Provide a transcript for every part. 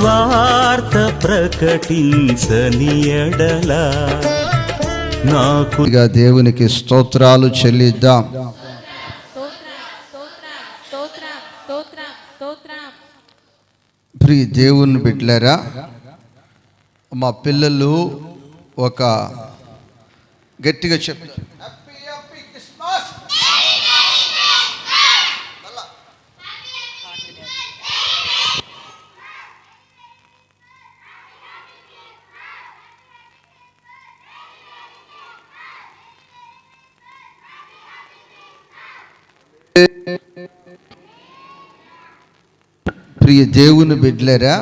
సువార్త ప్రకటించని ఎడల నాకు దేవునికి స్తోత్రాలు చెల్లిద్దాం. ప్రియ దేవుని బిడ్డలారా, మా పిల్లలు ఒక గట్టిగా చెప్తారు, ప్రియ దేవుని బిడ్డలారా,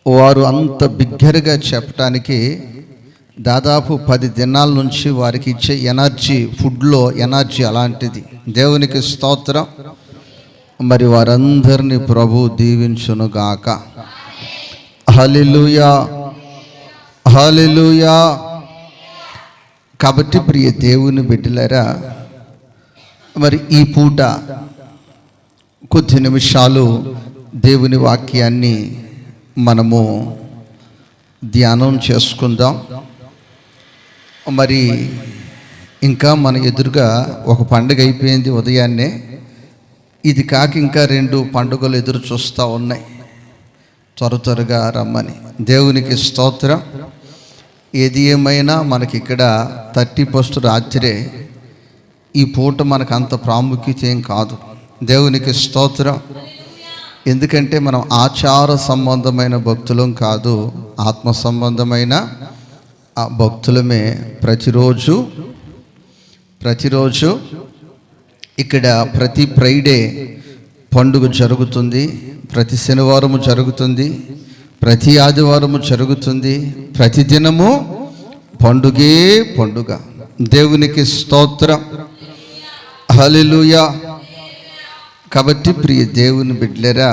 వారు అంత బిగ్గరగా చెప్పటానికి దాదాపు 10 దినాల నుంచి వారికి ఇచ్చే ఎనర్జీ, ఫుడ్లో ఎనర్జీ అలాంటిది. దేవునికి స్తోత్రం. మరి వారందరినీ ప్రభు దీవించునుగాక. హల్లెలూయా, హల్లెలూయా. కాబట్టి ప్రియ దేవుని బిడ్డలారా, మరి ఈ పూట కొద్ది నిమిషాలు దేవుని వాక్యాన్ని మనము ధ్యానం చేసుకుందాం. మరి ఇంకా మన ఎదురుగా ఒక పండుగ అయిపోయింది ఉదయాన్నే. ఇది కాక ఇంకా 2 పండుగలు ఎదురు చూస్తూ ఉన్నాయి. త్వరగా రమ్మని. దేవునికి స్తోత్రం. ఏది ఏమైనా మనకి ఇక్కడ 31 రాత్రే. ఈ పూట మనకు అంత ప్రాముఖ్యత ఏం కాదు. దేవునికి స్తోత్రం. ఎందుకంటే మనం ఆచార సంబంధమైన భక్తులం కాదు, ఆత్మ సంబంధమైన భక్తులమే. ప్రతిరోజు ఇక్కడ ప్రతి ఫ్రైడే పండుగ జరుగుతుంది, ప్రతి శనివారము జరుగుతుంది, ప్రతి ఆదివారము జరుగుతుంది, ప్రతిదినము పండుగే పండుగ. దేవునికి స్తోత్రం. హల్లెలూయా. కాబట్టి ప్రియ దేవుని బిడ్డలారా,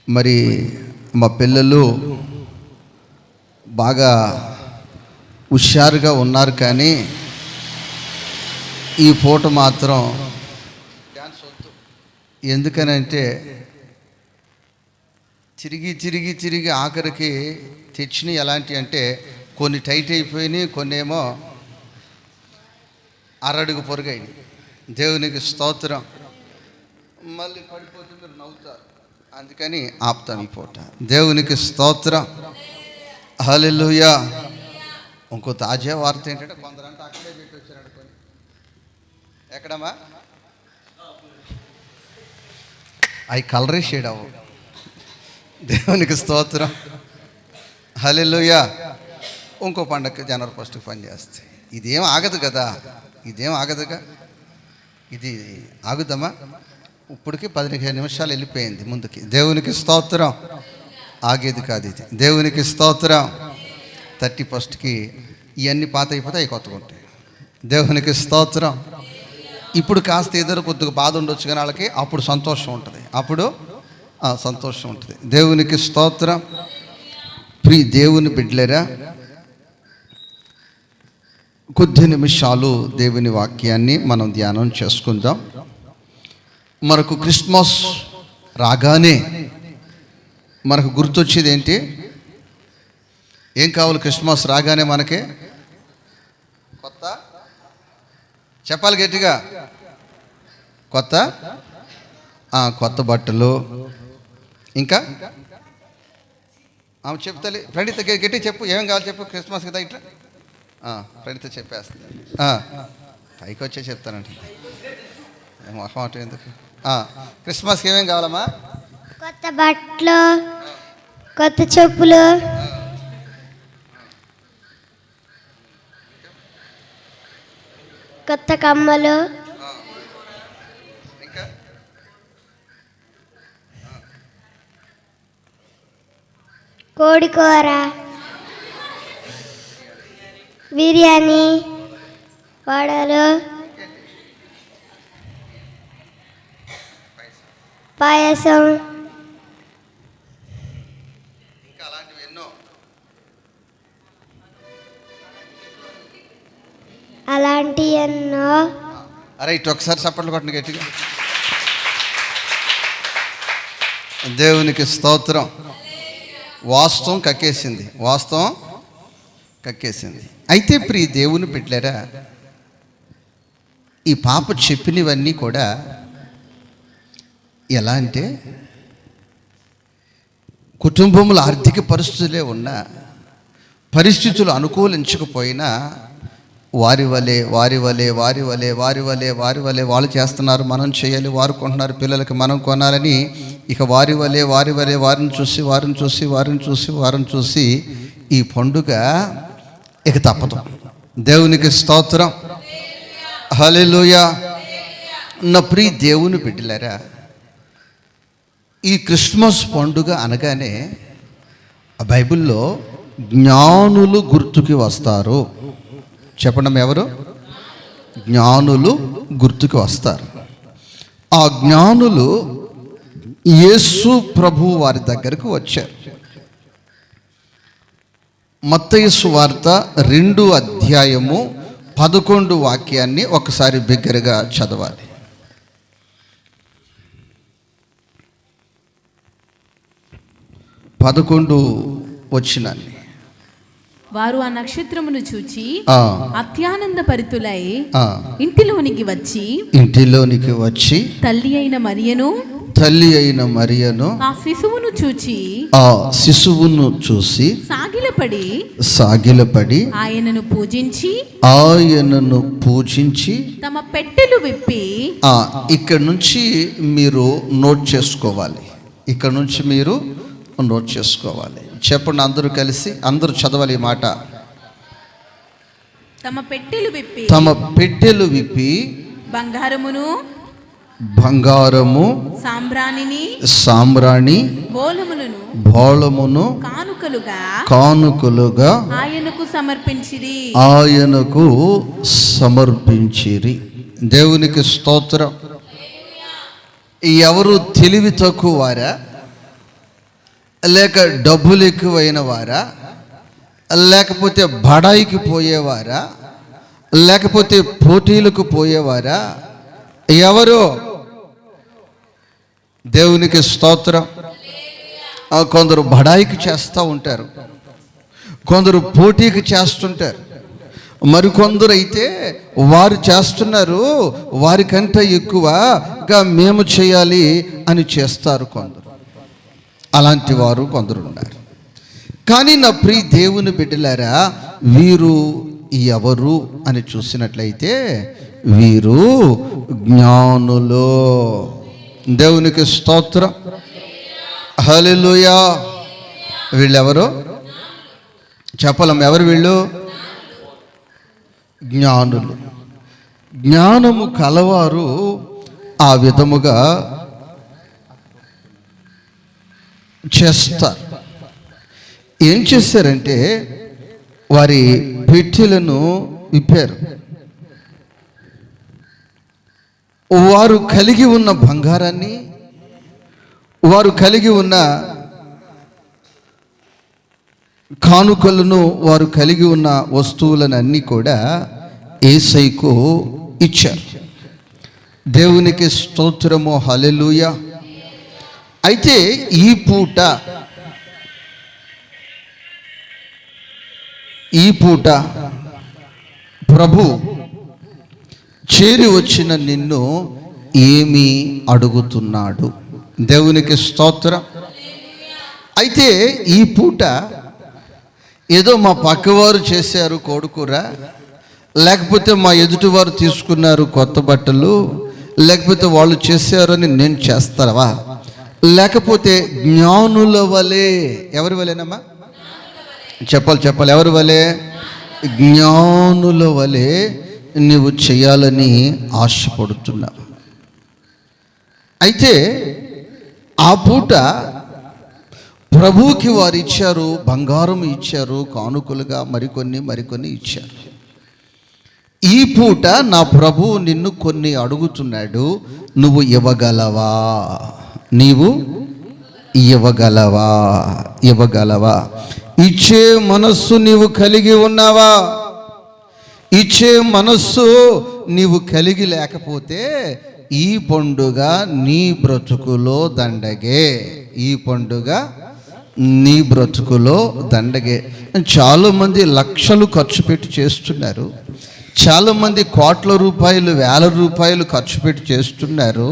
మరి మా పిల్లలు బాగా హుషారుగా ఉన్నారు, కానీ ఈ పూట మాత్రం డ్యాన్స్ వద్దు. ఎందుకనంటే తిరిగి ఆఖరికి తెచ్చినవి ఎలాంటివి అంటే, కొన్ని టైట్ అయిపోయినాయి, కొన్ని ఏమో అరడుగు పొరుగైనవి. దేవునికి స్తోత్రం. మళ్ళీ పడిపోతే మీరు నవ్వుతారు, అందుకని ఆపుతాం ఈ పూట. దేవునికి స్తోత్రం. హల్లెలూయా. ఇంకో తాజా వార్త ఏంటంటే, కొందరంటే అక్కడే పెట్టి వచ్చారు అనుకోని. ఎక్కడమ్మా అవి కలరే షేడ్ అవ్వవు. దేవునికి స్తోత్రం. హల్లెలూయా. ఇంకో పండగకి జనవరి 1 పని చేస్తాయి. ఇదేం ఆగదు కదా, ఇది ఆగుదమ్మా. ఇప్పటికి 15 నిమిషాలు వెళ్ళిపోయింది ముందుకి. దేవునికి స్తోత్రం. ఆగేది కాదు ఇది. దేవునికి స్తోత్రం. 31కి ఇవన్నీ పాత అయిపోతే అవి కొత్తగా ఉంటాయి. దేవునికి స్తోత్రం. ఇప్పుడు కాస్త ఎదురు కొద్దిగా బాధ ఉండొచ్చు, కానీ వాళ్ళకి అప్పుడు సంతోషం ఉంటుంది. దేవునికి స్తోత్రం. ప్రియ దేవుని బిడ్డలారా, కొద్ది నిమిషాలు దేవుని వాక్యాన్ని మనం ధ్యానం చేసుకుందాం. మనకు క్రిస్మస్ రాగానే మనకు గుర్తొచ్చేది ఏంటి? ఏం కావాలి క్రిస్మస్ రాగానే మనకి? కొత్త, చెప్పాలి గట్టిగా, కొత్త బట్టలు. ఇంకా చెప్తాలి. ప్రణీత గట్టి చెప్పు, ఏమేం కావాలి చెప్పు క్రిస్మస్ కదా. ఇట్లా ప్రణీత చెప్పేస్తుంది. పైకి వచ్చే చెప్తానండి, మొహమాట ఎందుకు. క్రిస్మస్కి ఏమేం కావాలమ్మా? కొత్త బట్టలు, కొత్త చెప్పులు, కొత్త కమ్మలు, కోడికూర, బిర్యానీ, వడలు, పాయసం, అలాంటి ఎన్నో. అరే ఇటు ఒకసారి చప్పట్లు కొట్టండి గట్టిగా. దేవునికి స్తోత్రం. వాస్తవం కక్కేసింది. అయితే ప్రియ దేవుని బిడ్డలారా, ఈ పాప చెప్పినవన్నీ కూడా ఎలా అంటే, కుటుంబంలో ఆర్థిక పరిస్థితులే ఉన్నా, పరిస్థితులు అనుకూలించకపోయినా వారి వలే వాళ్ళు చేస్తున్నారు, మనం చేయాలి, వారు కొంటున్నారు, పిల్లలకి మనం కొనాలని, ఇక వారి వలే వారిని చూసి ఈ పండుగ ఇక తప్పదు. దేవునికి స్తోత్రం, హల్లెలూయా. నా ప్రియ దేవుని బిడ్డలారా, ఈ క్రిస్మస్ పండుగ అనగానే బైబిల్లో జ్ఞానులు గుర్తుకి వస్తారు. చెప్పండి, ఎవరు? జ్ఞానులు గుర్తుకు వస్తారు. ఆ జ్ఞానులు యేసు ప్రభు వారి దగ్గరకు వచ్చారు. మత్తయి సువార్త 2వ అధ్యాయము 11 వాక్యాన్ని ఒకసారి బిగ్గరగా చదవాలి. 11 వచనాన్ని. వారు ఆ నక్షత్రమును చూచి అత్యానంద పరితులై ఇంటిలోనికి వచ్చి తల్లి అయిన మరియను ఆ శిశువును చూసి సాగిలపడి ఆయనను పూజించి తమ పెట్టెలు విప్పి. ఇక్కడ నుంచి మీరు నోట్ చేసుకోవాలి. చెప్పండి, అందరూ కలిసి, అందరూ చదవాలి ఈ మాట. తమ పెట్టెలు విప్పి బంగారము సాంబ్రాణి బోళమును కానుకలుగా ఆయనకు సమర్పించిరి. దేవునికి స్తోత్రం. ఎవరు తెలివి తక్కువ వారా, లేక డబ్బులు ఎక్కువైన వారా, లేకపోతే బడాయికి పోయేవారా, లేకపోతే పోటీలకు పోయేవారా? ఎవరు? దేవునికి స్తోత్రం. కొందరు బడాయికి చేస్తూ ఉంటారు, కొందరు పోటీకి చేస్తుంటారు, మరికొందరు అయితే వారు చేస్తున్నారు, వారికంటే ఎక్కువగా మేము చేయాలి అని చేస్తారు కొందరు. అలాంటి వారు కొందరు ఉన్నారు. కానీ నా ప్రియ దేవుని బిడ్డలారా, వీరు ఎవరు అని చూసినట్లయితే వీరు జ్ఞానులు. దేవునికి స్తోత్రం, హల్లెలూయా. వీళ్ళెవరు చెప్పలేం. ఎవరు వీళ్ళు? జ్ఞానులు. జ్ఞానము కలవారు ఆ విధముగా చేస్తారు. ఏం చేశారంటే వారి పెట్టెలను విప్పారు. వారు కలిగి ఉన్న బంగారాన్ని, వారు కలిగి ఉన్న కానుకలను, వారు కలిగి ఉన్న వస్తువులను అన్నీ కూడా యేసయ్యకు ఇచ్చారు. దేవునికి స్తోత్రము, హల్లెలూయా. అయితే ఈ పూట ప్రభు చేరి వచ్చిన నిన్ను ఏమి అడుగుతున్నాడు? దేవునికి స్తోత్రం. అయితే ఈ పూట ఏదో మా పక్కవారు చేశారు కోడికూర, లేకపోతే మా ఎదుటివారు తీసుకున్నారు కొత్త బట్టలు, లేకపోతే వాళ్ళు చేశారని నేను చేస్తావా? లేకపోతే జ్ఞానుల వలె, ఎవరి వలెనమ్మా? చెప్పాలి, ఎవరి వలె? జ్ఞానుల వలె నువ్వు చేయాలని ఆశపడుతున్నావు. అయితే ఆ పూట ప్రభువుకి వారు ఇచ్చారు, బంగారం ఇచ్చారు, కానుకలుగా మరికొన్ని ఇచ్చారు. ఈ పూట నా ప్రభువు నిన్ను కొన్ని అడుగుతున్నాడు, నువ్వు ఇవ్వగలవా? ఇచ్చే మనస్సు నీవు కలిగి ఉన్నావా? ఇచ్చే మనస్సు నీవు కలిగి లేకపోతే ఈ పండుగ నీ బ్రతుకులో దండగే. ఈ పండుగ నీ బ్రతుకులో దండగే. చాలామంది లక్షలు ఖర్చు పెట్టి చేస్తున్నారు, చాలామంది కోట్ల రూపాయలు, వేల రూపాయలు ఖర్చు పెట్టి చేస్తున్నారు.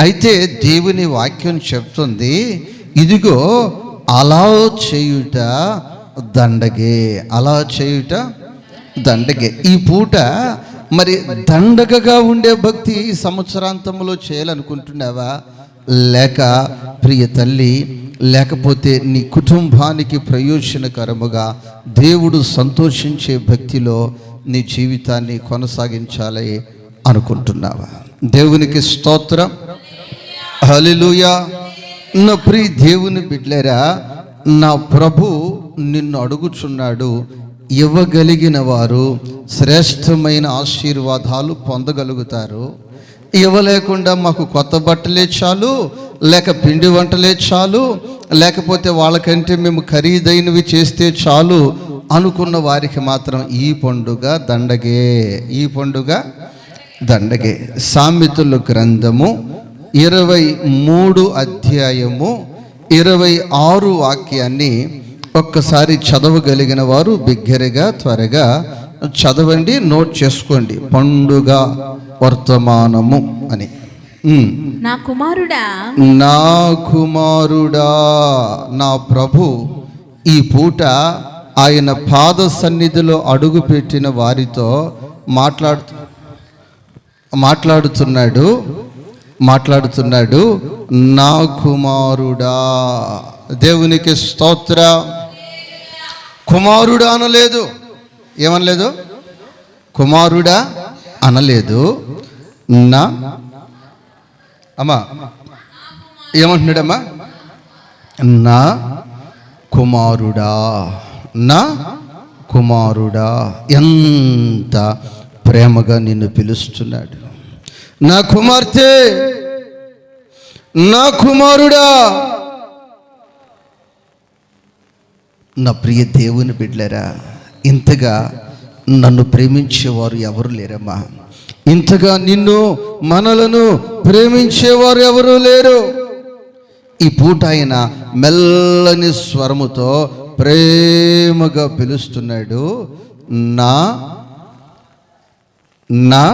అయితే దేవుని వాక్యం చెప్తుంది, ఇదిగో అలా చేయుట దండగే, అలా చేయుట దండగే. ఈ పూట మరి దండగగా ఉండే భక్తి ఈ సంవత్సరాంతంలో చేయాలనుకుంటున్నావా? లేక ప్రియ తల్లి, లేకపోతే నీ కుటుంబానికి ప్రయోజనకరముగా దేవుడు సంతోషించే భక్తిలో నీ జీవితాన్ని కొనసాగించాలి అనుకుంటున్నావా? దేవునికి స్తోత్రం, హల్లెలూయా. నా ప్రియ దేవుని బిడ్డలారా, నా ప్రభు నిన్ను అడుగుచున్నాడు, ఇవ్వగలిగిన వారు శ్రేష్టమైన ఆశీర్వాదాలు పొందగలుగుతారు. ఇవ్వలేకుండా మాకు కొత్త బట్టలే చాలు, లేక పిండి వంటలే చాలు, లేకపోతే వాళ్ళకంటే మేము ఖరీదైనవి చేస్తే చాలు అనుకున్న వారికి మాత్రం ఈ పండుగ దండగే, ఈ పండుగ దండగే. సామెతల గ్రంథము 23 అధ్యాయము 26 వాక్యాన్ని ఒక్కసారి చదవగలిగిన వారు బిగ్గరగా త్వరగా చదవండి, నోట్ చేసుకోండి. పండుగ వర్తమానము అని. నా కుమారుడా, నా కుమారుడా, నా ప్రభు ఈ పూట ఆయన పాద సన్నిధిలో అడుగుపెట్టిన వారితో మాట్లాడుతున్నాడు. నా కుమారుడా. దేవునికి స్తోత్ర. కుమారుడా అనలేదు, ఏమనలేదు? కుమారుడా అనలేదు. నా అమ్మా ఏమంటున్నాడమ్మా? నా కుమారుడా, నా కుమారుడా. ఎంత ప్రేమగా నిన్ను పిలుస్తున్నాడు. నా కుమార్తె, నా కుమారుడా. నా ప్రియ దేవుని బిడ్డలారా, ఇంతగా నన్ను ప్రేమించేవారు ఎవరు లేరమ్మా. ఇంతగా నిన్ను, మనలను ప్రేమించేవారు ఎవరు లేరు. ఈ పూట ఆయన మెల్లని స్వరముతో ప్రేమగా పిలుస్తున్నాడు. నా నా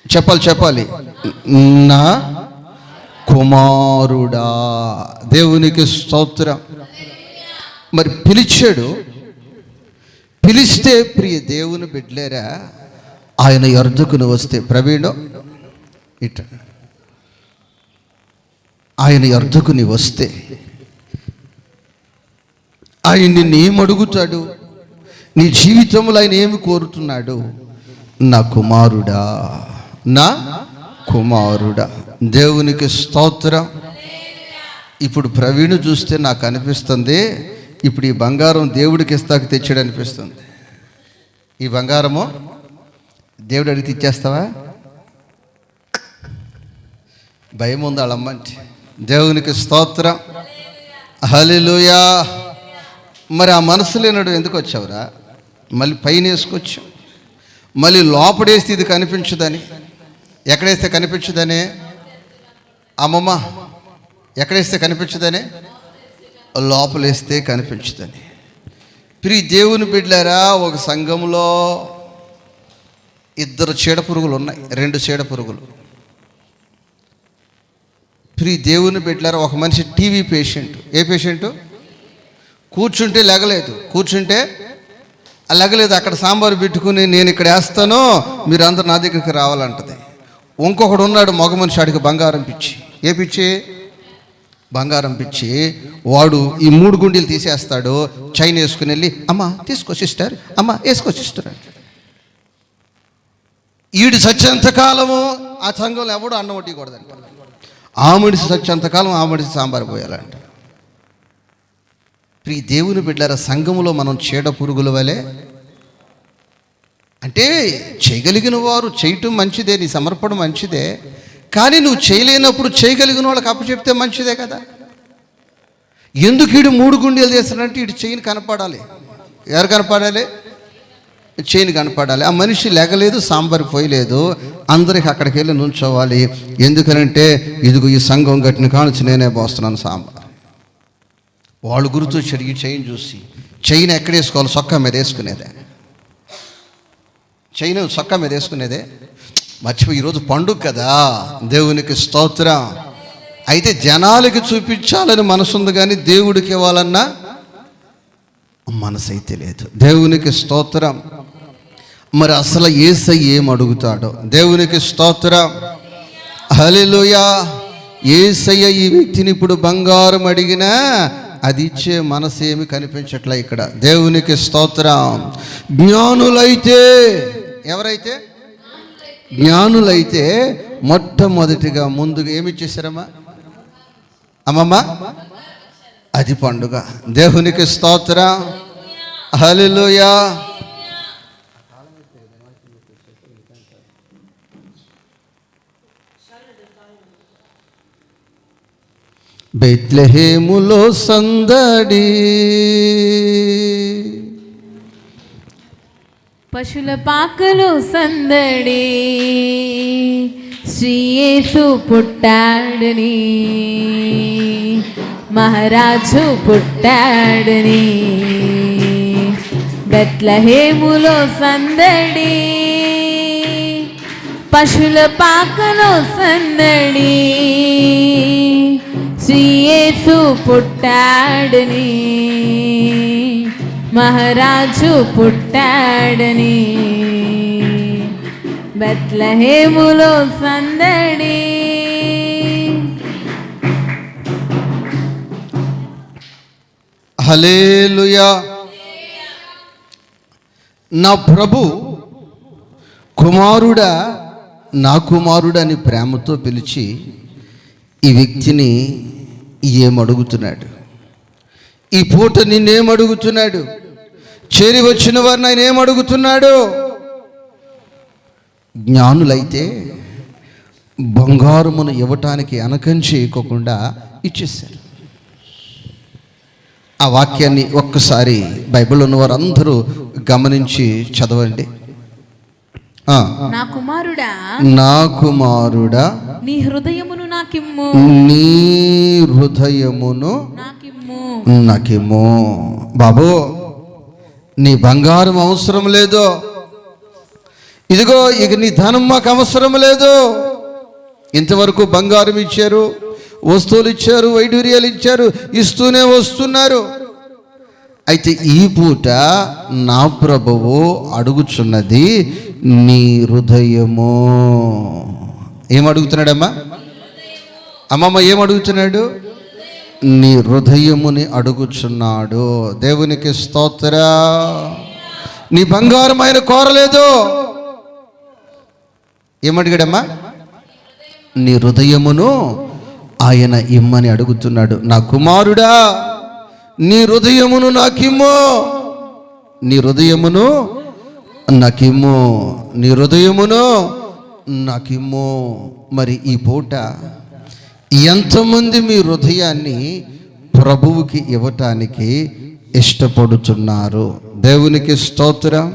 చెప్పాలి నా కుమారుడా. దేవునికి స్తోత్రం. మరి పిలిచాడు. పిలిస్తే ప్రియ దేవుని బిడ్డలేరా, ఆయన యొద్దకును వస్తే, ప్రవీణు ఇట, ఆయన యొద్దకుని వస్తే ఆయన నిన్ను ఏమడుగుతాడు? నీ జీవితంలో ఆయన ఏమి కోరుతున్నాడు? నా కుమారుడా, నా కుమారుడా. దేవునికి స్తోత్రం. ఇప్పుడు ప్రవీణు చూస్తే నాకు అనిపిస్తుంది, ఇప్పుడు ఈ బంగారం దేవుడికి ఇస్తాక తెచ్చాడు అనిపిస్తుంది. ఈ బంగారము దేవుడు అడిగితే ఇచ్చేస్తావా? భయం ఉంది వాళ్ళమ్మంటే. దేవునికి స్తోత్రం, హల్లెలూయా. మరి ఆ మనసు లేనడు ఎందుకు వచ్చావురా? మళ్ళీ పైన వేసుకొచ్చు, మళ్ళీ లోపడేస్తే ఇది కనిపించదని. ఎక్కడేస్తే కనిపించదని? అమ్మమ్మ, ఎక్కడేస్తే కనిపించదని? లోపలేస్తే కనిపించదని. ప్రియ దేవుని బిడ్డలారా, ఒక సంఘంలో 2 చీడపురుగులు ఉన్నాయి, 2 చీడపురుగులు. ప్రియ దేవుని బిడ్డలారా, ఒక మనిషి టీవీ పేషెంట్. ఏ పేషెంటు? కూర్చుంటే లెగలేదు, కూర్చుంటే లెగలేదు. అక్కడ సాంబారు పెట్టుకుని నేను ఇక్కడ వేస్తాను, మీరు అందరు నా దగ్గరికి రావాలంటది. ఇంకొకడు ఉన్నాడు మగ మనిషి, ఆడికి బంగారం పిచ్చి. ఏ పిచ్చి? బంగారం పిచ్చి. వాడు ఈ 3 గుండీలు తీసేస్తాడు, చైన్ వేసుకుని వెళ్ళి, అమ్మ తీసుకో సిస్టర్, అమ్మ వేసుకో సిస్టర్ అంటాడు. ఈడు సత్యంతకాలము ఆ సంఘంలో ఎవడు అన్నం వడ్డీకూడదంట. ఆ మనిషి సత్యంతకాలం ఆ మనిషి సాంబారు పోయాలంట. ప్రియ దేవుని బిడ్డలారా, సంఘములో మనం చీడ పురుగుల వలె, అంటే చేయగలిగిన వారు చేయటం మంచిదే, నీ సమర్పణ మంచిదే, కానీ నువ్వు చేయలేనప్పుడు చేయగలిగిన వాళ్ళకి అప్పచెప్తే మంచిదే కదా. ఎందుకు వీడు 3 గుండెలు చేస్తాడంటే వీడు చైన్ కనపడాలి. ఎవరు కనపడాలి? చైన్ కనపడాలి. ఆ మనిషి లేగలేదు, సాంబార్ పోయలేదు, అందరికి అక్కడికి వెళ్ళి నుంచోవాలి. ఎందుకనంటే ఇదిగో ఈ సంఘం గట్టిన కానుంచి నేనే పోస్తున్నాను సాంబార్. వాళ్ళు గుర్తొచ్చారు ఈ చైన్ చూసి. చైన్ ఎక్కడ వేసుకోవాలి? సొక్క మీద వేసుకునేదే. చైన్ సొక్క మీద వేసుకునేదే. మర్చిపోయి ఈరోజు పండుగ కదా, దేవునికి స్తోత్రం. అయితే జనాలకి చూపించాలని మనసు ఉంది కానీ దేవుడికి ఇవ్వాలన్నా మనసు అయితే లేదు. దేవునికి స్తోత్రం. మరి అసలు యేసయ్య ఏం అడుగుతాడో? దేవునికి స్తోత్రం. హల్లెలూయా. యేసయ్య ఈ వ్యక్తిని ఇప్పుడు బంగారం అడిగినా అది ఇచ్చే మనసు ఏమి కనిపించట్లే ఇక్కడ. దేవునికి స్తోత్రం. జ్ఞానులైతే, ఎవరైతే జ్ఞానులైతే మొట్టమొదటిగా ముందుగా ఏమి ఇచ్చేసారమ్మా? అమ్మమ్మ, అది పండుగ. దేవునికి స్తోత్రం. హల్లెలూయా. బెత్లెహేములో సందడి, పశుల పాకలో సందడి, శ్రీయేసు పుట్టాడని, మహారాజు పుట్టాడని. బెత్లెహేములో సందడి, పశుల పాకలో సందడి, శ్రీయేసు పుట్టాడని, మహారాజు పుట్టాడని. బెత్లెహేములో సందడి. హల్లెలూయా. నా ప్రభు కుమారుడా, నా కుమారుడా అని ప్రేమతో పిలిచి ఈ వ్యక్తిని ఏమడుగుతున్నాడు? ఈ పూట నిన్నేమడుగుతున్నాడు? చేరి వచ్చిన వారిని ఆయన ఏమడుగుతున్నాడు? జ్ఞానులైతే బంగారమును ఇవ్వటానికి అనకం చేయకోకుండా ఇచ్చేశారు. ఆ వాక్యాన్ని ఒక్కసారి బైబిల్లో ఉన్నవారు అందరూ గమనించి చదవండి. నా కుమారుడా, నా కుమారుడా, నీ హృదయమును నాకిమ్ము, నీ హృదయమును నాకిమ్ము. బాబు, నీ బంగారం అవసరం లేదు. ఇదిగో ఇక నీ ధనం మాకు అవసరం లేదు. ఇంతవరకు బంగారం ఇచ్చారు, వస్తువులు ఇచ్చారు, వైడూర్యాలు ఇచ్చారు, ఇస్తూనే వస్తున్నారు. అయితే ఈ పూట నా ప్రభువు అడుగుచున్నది నీ హృదయము. ఏమడుగుతున్నాడమ్మా? అమ్మమ్మ ఏమడుగుతున్నాడు? నీ హృదయముని అడుగుచున్నాడు. దేవునికి స్తోత్రం. నీ బంగారం ఆయన కోరలేదు. ఏమడిగాడమ్మా? నీ హృదయమును ఆయన ఇమ్మని అడుగుతున్నాడు. నా కుమారుడా, నీ హృదయమును నాకిమ్ము, నీ హృదయమును నాకిమ్ము, నీ హృదయమును నాకిమ్ము. మరి ఈ పూట ఎంతమంది మీ హృదయాన్ని ప్రభువుకి ఇవ్వటానికి ఇష్టపడుతున్నారు? దేవునికి స్తోత్రం.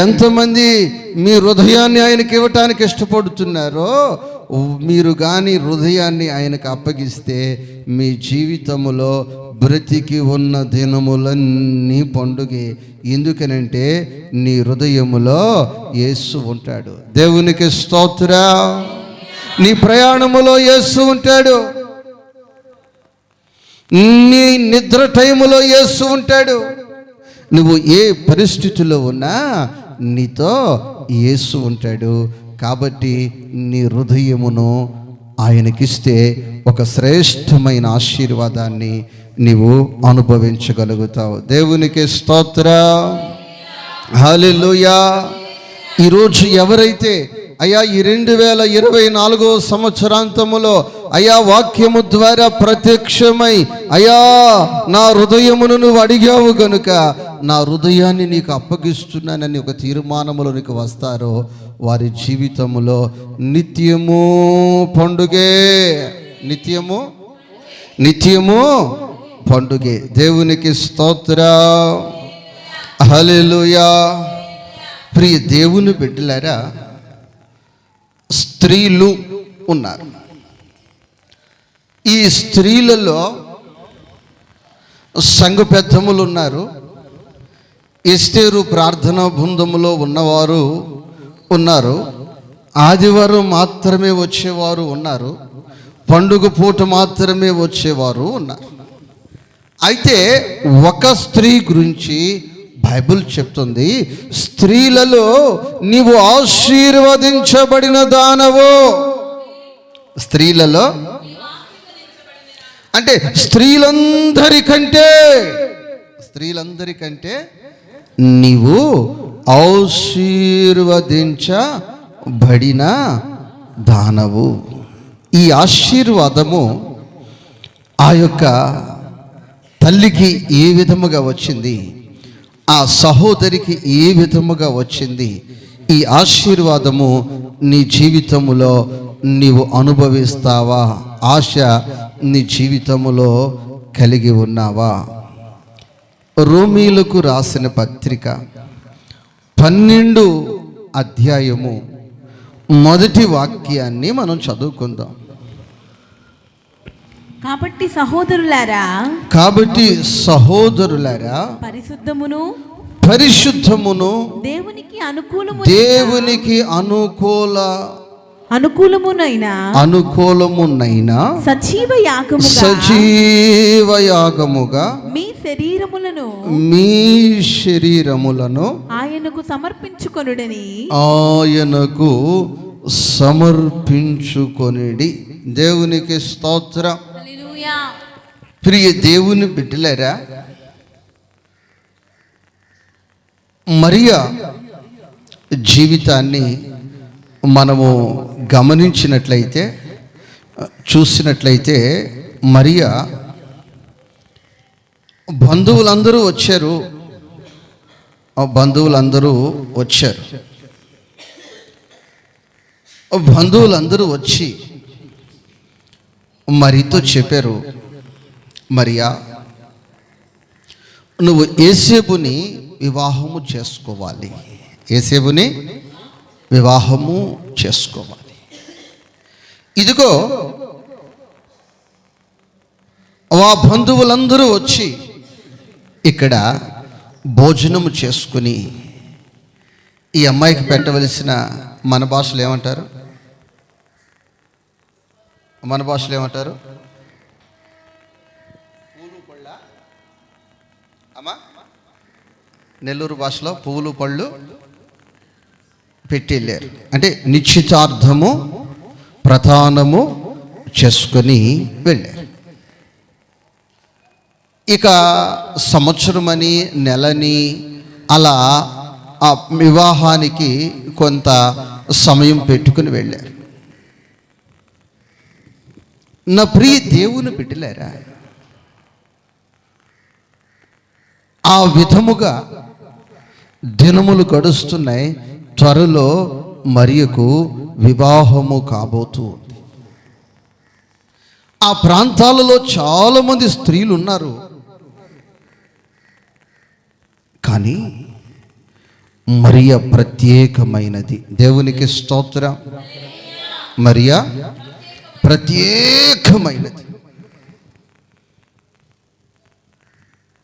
ఎంతమంది మీ హృదయాన్ని ఆయనకి ఇవ్వటానికి ఇష్టపడుతున్నారో, మీరు కానీ హృదయాన్ని ఆయనకు అప్పగిస్తే మీ జీవితంలో బ్రతికి ఉన్న దినములన్నీ పండుగే. ఎందుకనంటే నీ హృదయములో యేసు ఉంటాడు. దేవునికి స్తోత్రం. నీ ప్రయాణములో యేసు ఉంటాడు. నీ నిద్ర టైములో యేసు ఉంటాడు. నువ్వు ఏ పరిస్థితిలో ఉన్నా నీతో యేసు ఉంటాడు. కాబట్టి నీ హృదయమును ఆయనకిస్తే ఒక శ్రేష్టమైన ఆశీర్వాదాన్ని నీవు అనుభవించగలుగుతావు. దేవునికి స్తోత్రం. హల్లెలూయా. ఈరోజు ఎవరైతే అయ్యా ఈ 2024 సంవత్సరాంతములో అయ్యా వాక్యము ద్వారా ప్రత్యక్షమై అయ్యా నా హృదయమును నువ్వు అడిగావు గనుక నా హృదయాన్ని నీకు అప్పగిస్తున్నానని ఒక తీర్మానములోనికి వస్తారో వారి జీవితములో నిత్యము పండుగే, నిత్యము నిత్యము పండుగే. దేవునికి స్తోత్రం. హల్లెలూయా. ప్రియ దేవుని బిడ్డలారా, స్త్రీలు ఉన్నారు. ఈ స్త్రీలలో సంఘ పెద్దములు ఉన్నారు, ఎస్తేరు ప్రార్థనా బృందములో ఉన్నవారు ఉన్నారు, ఆదివారం మాత్రమే వచ్చేవారు ఉన్నారు, పండుగ పూట మాత్రమే వచ్చేవారు ఉన్నారు. అయితే ఒక స్త్రీ గురించి బైబిల్ చెప్తుంది, స్త్రీలలో నీవు ఆశీర్వదించబడిన దానవు. స్త్రీలలో అంటే స్త్రీలందరికంటే నీవు ఆశీర్వదించబడిన దానవు. ఈ ఆశీర్వాదము ఆ యొక్క తల్లికి ఏ విధముగా వచ్చింది, ఆ సహోదరికి ఏ విధముగా వచ్చింది, ఈ ఆశీర్వాదము నీ జీవితములో నీవు అనుభవిస్తావా? ఆశ నీ జీవితములో కలిగి ఉన్నావా? రోమీలకు రాసిన పత్రిక 12 అధ్యాయము మొదటి వాక్యాన్ని మనం చదువుకుందాం. కాబట్టి సహోదరులారా పరిశుద్ధమును దేవునికి అనుకూలమునైన సజీవ యాగముగా మీ శరీరములను ఆయనకు సమర్పించుకొనిడి. దేవునికి స్తోత్రం. ప్రియ దేవుని బిడ్డలారా, మరియా జీవితాన్ని మనము గమనించినట్లయితే, చూసినట్లయితే, మరియా బంధువులందరూ వచ్చి మరియతో చెప్పారు, మరియా నువ్వు యేసేపుని వివాహము చేసుకోవాలి. ఇదిగో ఆ బంధువులందరూ వచ్చి ఇక్కడ భోజనము చేసుకుని ఈ అమ్మాయికి పెట్టవలసిన మన భాషలో ఏమంటారు? అమ్మా, నెల్లూరు భాషలో పువ్వులు పళ్ళు పెట్టి వెళ్ళారు. అంటే నిశ్చితార్థము ప్రధానము చేసుకొని వెళ్ళారు. ఇక సంవత్సరమని నెలని అలా ఆ వివాహానికి కొంత సమయం పెట్టుకుని వెళ్ళారు. నా ప్రియ దేవుని బిడ్డలారా, ఆ విధముగా దినములు గడుస్తున్నాయి. త్వరలో మరియకు వివాహము కాబోతూ ఉంది. ఆ ప్రాంతాలలో చాలామంది స్త్రీలు ఉన్నారు, కానీ మరియ ప్రత్యేకమైనది. దేవునికి స్తోత్రం. మరియ ప్రత్యేకమైనది.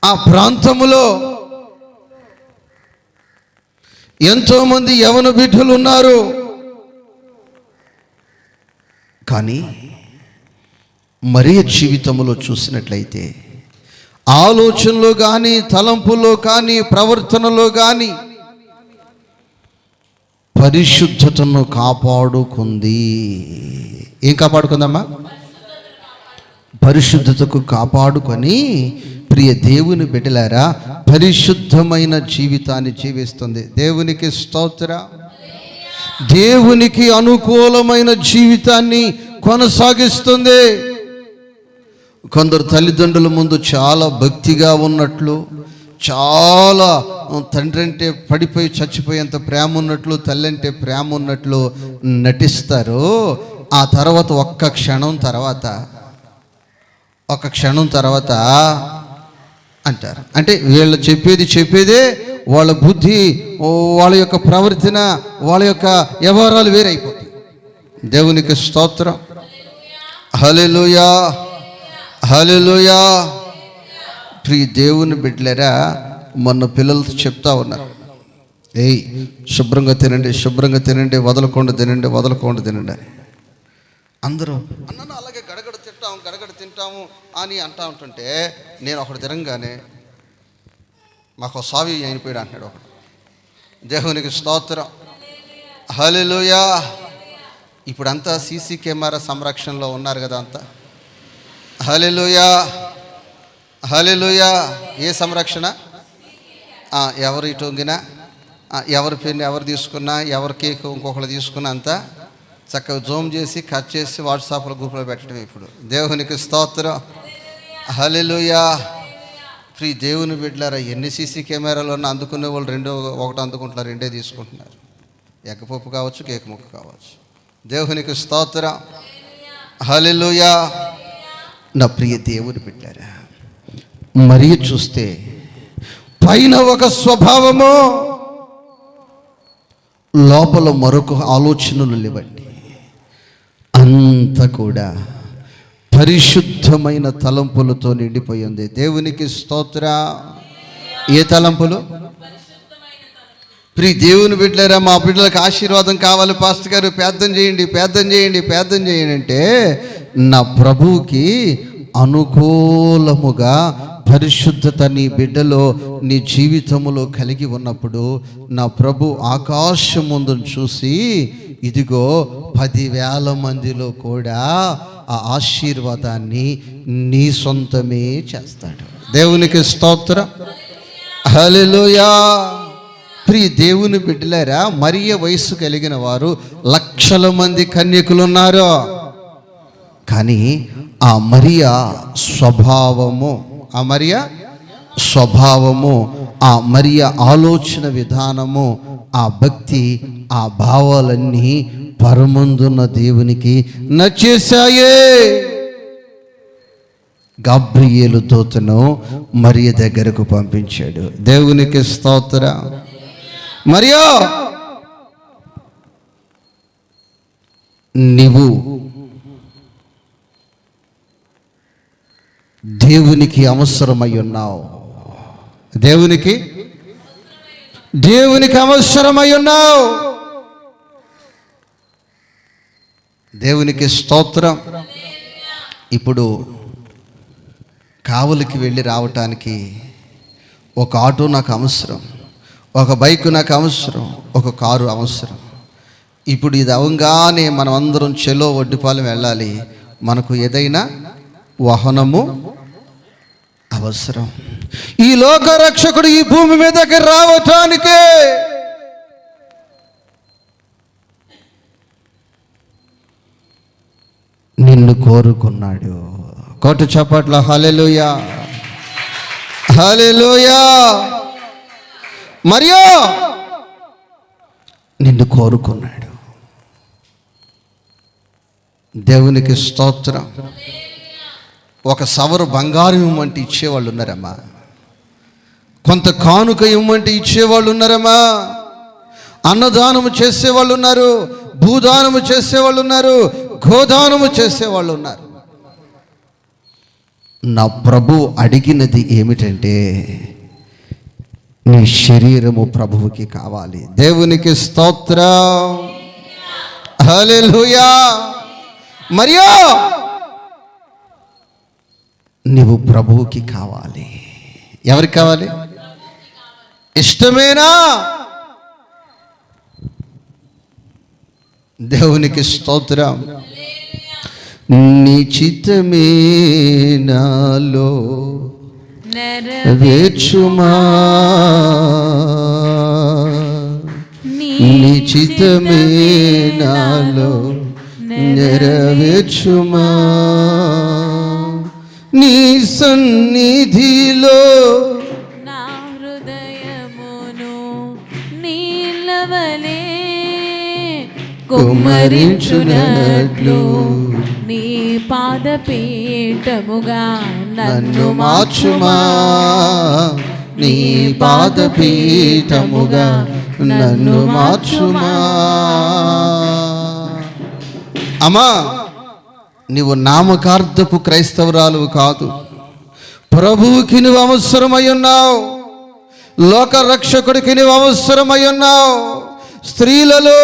ఆ ప్రాంతములో ఎంతోమంది యవన బిడ్డలు ఉన్నారు, కానీ మరియ జీవితంలో చూసినట్లయితే ఆలోచనలో కానీ, తలంపులో కానీ, ప్రవర్తనలో కానీ పరిశుద్ధతను కాపాడుకుంది. ఏం కాపాడుకుందమ్మా? పరిశుద్ధతకు కాపాడుకొని ప్రియ దేవుని బిడ్డలారా పరిశుద్ధమైన జీవితాన్ని జీవిస్తుంది. దేవునికి స్తోత్రం. దేవునికి అనుకూలమైన జీవితాన్ని కొనసాగిస్తుంది. కొందరు తల్లిదండ్రుల ముందు చాలా భక్తిగా ఉన్నట్లు, చాలా తండ్రి అంటే పడిపోయి చచ్చిపోయేంత ప్రేమ ఉన్నట్లు, తల్లి అంటే ప్రేమ ఉన్నట్లు నటిస్తారు. ఆ తర్వాత ఒక్క క్షణం తర్వాత అంటారు. అంటే వీళ్ళు చెప్పేదే వాళ్ళ బుద్ధి, వాళ్ళ యొక్క ప్రవర్తన, వాళ్ళ యొక్క వ్యవహారాలు వేరైపోతాయి. దేవునికి స్తోత్రం. హల్లెలూయా, హల్లెలూయా. ప్రియ దేవుని బిడ్డలారా, మొన్న పిల్లలతో చెప్తా ఉన్నారు, ఏయ్ శుభ్రంగా తినండి, శుభ్రంగా తినండి, వదలకుండా తినండి, వదలకుండా తినండి అని. అందరూ అన్న అలాగే గడగడ తింటాము అని అంటా ఉంటుంటే, నేను ఒకటి తినంగానే మాకు సావి అయిపోయాడు అంటున్నాడు ఒకడు. దేవునికి స్తోత్రం, హల్లెలూయా. ఇప్పుడంతా సీసీ కెమెరా సంరక్షణలో ఉన్నారు కదా అంతా. హల్లెలూయా, హల్లెలూయా. ఏ సంరక్షణ? ఎవరు ఇటు వంగినా, ఎవరి పెన్ను ఎవరు తీసుకున్నా, ఎవరి కేక్ ఇంకొకరు తీసుకున్నా అంతా చక్కగా జూమ్ చేసి కట్ చేసి వాట్సాప్లో గ్రూప్లో పెట్టడం. ఇప్పుడు దేవునికి స్తోత్రం, హల్లెలూయా. ప్రియ దేవుని బిడ్డలారా, ఎన్ని సీసీ కెమెరాలు ఉన్నా అందుకునే వాళ్ళు ఒకటి అందుకుంటున్నారు, రెండే తీసుకుంటున్నారు. ఎగ్గపప్పు కావచ్చు, కేక్ ముక్క కావచ్చు. దేవునికి స్తోత్రం, హల్లెలూయా. నా ప్రియ దేవుని బిడ్డలారా, మరి చూస్తే పైన ఒక స్వభావము, లోపల మరొక ఆలోచనలు లేవండి. అంత కూడా పరిశుద్ధమైన తలంపులతో నిండిపోయింది. దేవునికి స్తోత్ర. ఏ తలంపులు? ప్రియ దేవుని బిడ్డలారా, మా బిడ్డలకు ఆశీర్వాదం కావాలి పాస్టర్ గారు, ప్రార్థన చేయండి అంటే, నా ప్రభువుకి అనుకూలముగా పరిశుద్ధత నీ బిడ్డలో, నీ జీవితంలో కలిగి ఉన్నప్పుడు, నా ప్రభు ఆకాశం ముందు చూసి, ఇదిగో 10,000 మందిలో కూడా ఆ ఆశీర్వాదాన్ని నీ సొంతమే చేస్తాడు. దేవునికి స్తోత్రం, హల్లెలూయా. ప్రియ దేవుని బిడ్డలారా, మరియ వయస్సు కలిగిన వారు లక్షల మంది కన్యకులు ఉన్నారు. కానీ ఆ మరియ స్వభావము, ఆ మరియ ఆలోచన విధానము, ఆ భక్తి, ఆ భావాలన్నీ పరమందున్న దేవునికి నచ్చేశాయే. గాబ్రియేలు దూతను మరియ దగ్గరకు పంపించాడు. దేవునికి స్తోత్రం. మరియా, నీవు దేవునికి అవసరమై ఉన్నావు. దేవునికి అవసరమై ఉన్నావు. దేవునికి స్తోత్రం. ఇప్పుడు కావలికి వెళ్ళి రావటానికి ఒక ఆటో నాకు అవసరం, ఒక బైక్ నాకు అవసరం, ఒక కారు అవసరం. ఇప్పుడు ఇది అవంగానే మనం అందరం చెలో ఒడ్డిపాలెం వెళ్ళాలి. మనకు ఏదైనా వాహనము అవసరం. ఈ లోక రక్షకుడు ఈ భూమి మీదకి రావటానికే నిన్ను కోరుకున్నాడు. కోట చప్పట్ల హల్లెలూయా, హల్లెలూయా. మరియా, నిన్ను కోరుకున్నాడు. దేవునికి స్తోత్రం. ఒక సవరు బంగారం ఇవ్వమంటే ఇచ్చేవాళ్ళు ఉన్నారమ్మా. కొంత కానుక ఇవ్వమంటే ఇచ్చేవాళ్ళు ఉన్నారమ్మా. అన్నదానము చేసేవాళ్ళు ఉన్నారు, భూదానము చేసేవాళ్ళు ఉన్నారు, గోదానము చేసేవాళ్ళు ఉన్నారు. నా ప్రభు అడిగినది ఏమిటంటే, నీ శరీరము ప్రభువుకి కావాలి. దేవునికి స్తోత్రం, హల్లెలూయా. మరియా, నీవు ప్రభువుకి కావాలి. ఎవరికి కావాలి? ఇష్టమేనా? దేవునికి స్తోత్రం. నీ చిత్తమే నాలో నెరవేర్చుమా, నీ చిత్తమే నాలో నెరవేర్చుమా, నీ సన్నిధిలో నా హృదయమును నీలవలే కుమ్మరించునట్లు నీ పాదపీఠముగా నన్ను మార్చుమా, నీ పాదపీఠముగా నన్ను మార్చుమా. అమ్మా, నీవు నామకార్థపు క్రైస్తవురాలు కాదు, ప్రభువుకి నువ్వు అవసరమై ఉన్నావు, లోక రక్షకుడికి నువ్వు అవసరమై ఉన్నావు. స్త్రీలలో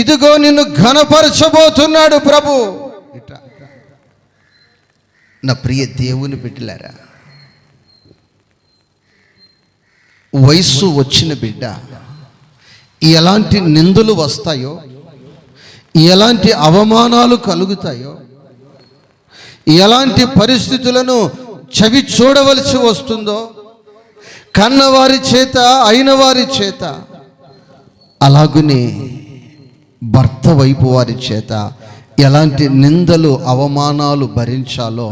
ఇదిగో నిన్ను ఘనపరచబోతున్నాడు ప్రభు. నా ప్రియ దేవుని బిడ్డలారా, వయస్సు వచ్చిన బిడ్డ ఎలాంటి నిందలు వస్తాయో, ఎలాంటి అవమానాలు కలుగుతాయో, ఎలాంటి పరిస్థితులను చవి చూడవలసి వస్తుందో, కన్నవారి చేత అయిన వారి చేత, అలాగునే భర్త వైపు వారి చేత ఎలాంటి నిందలు అవమానాలు భరించాలో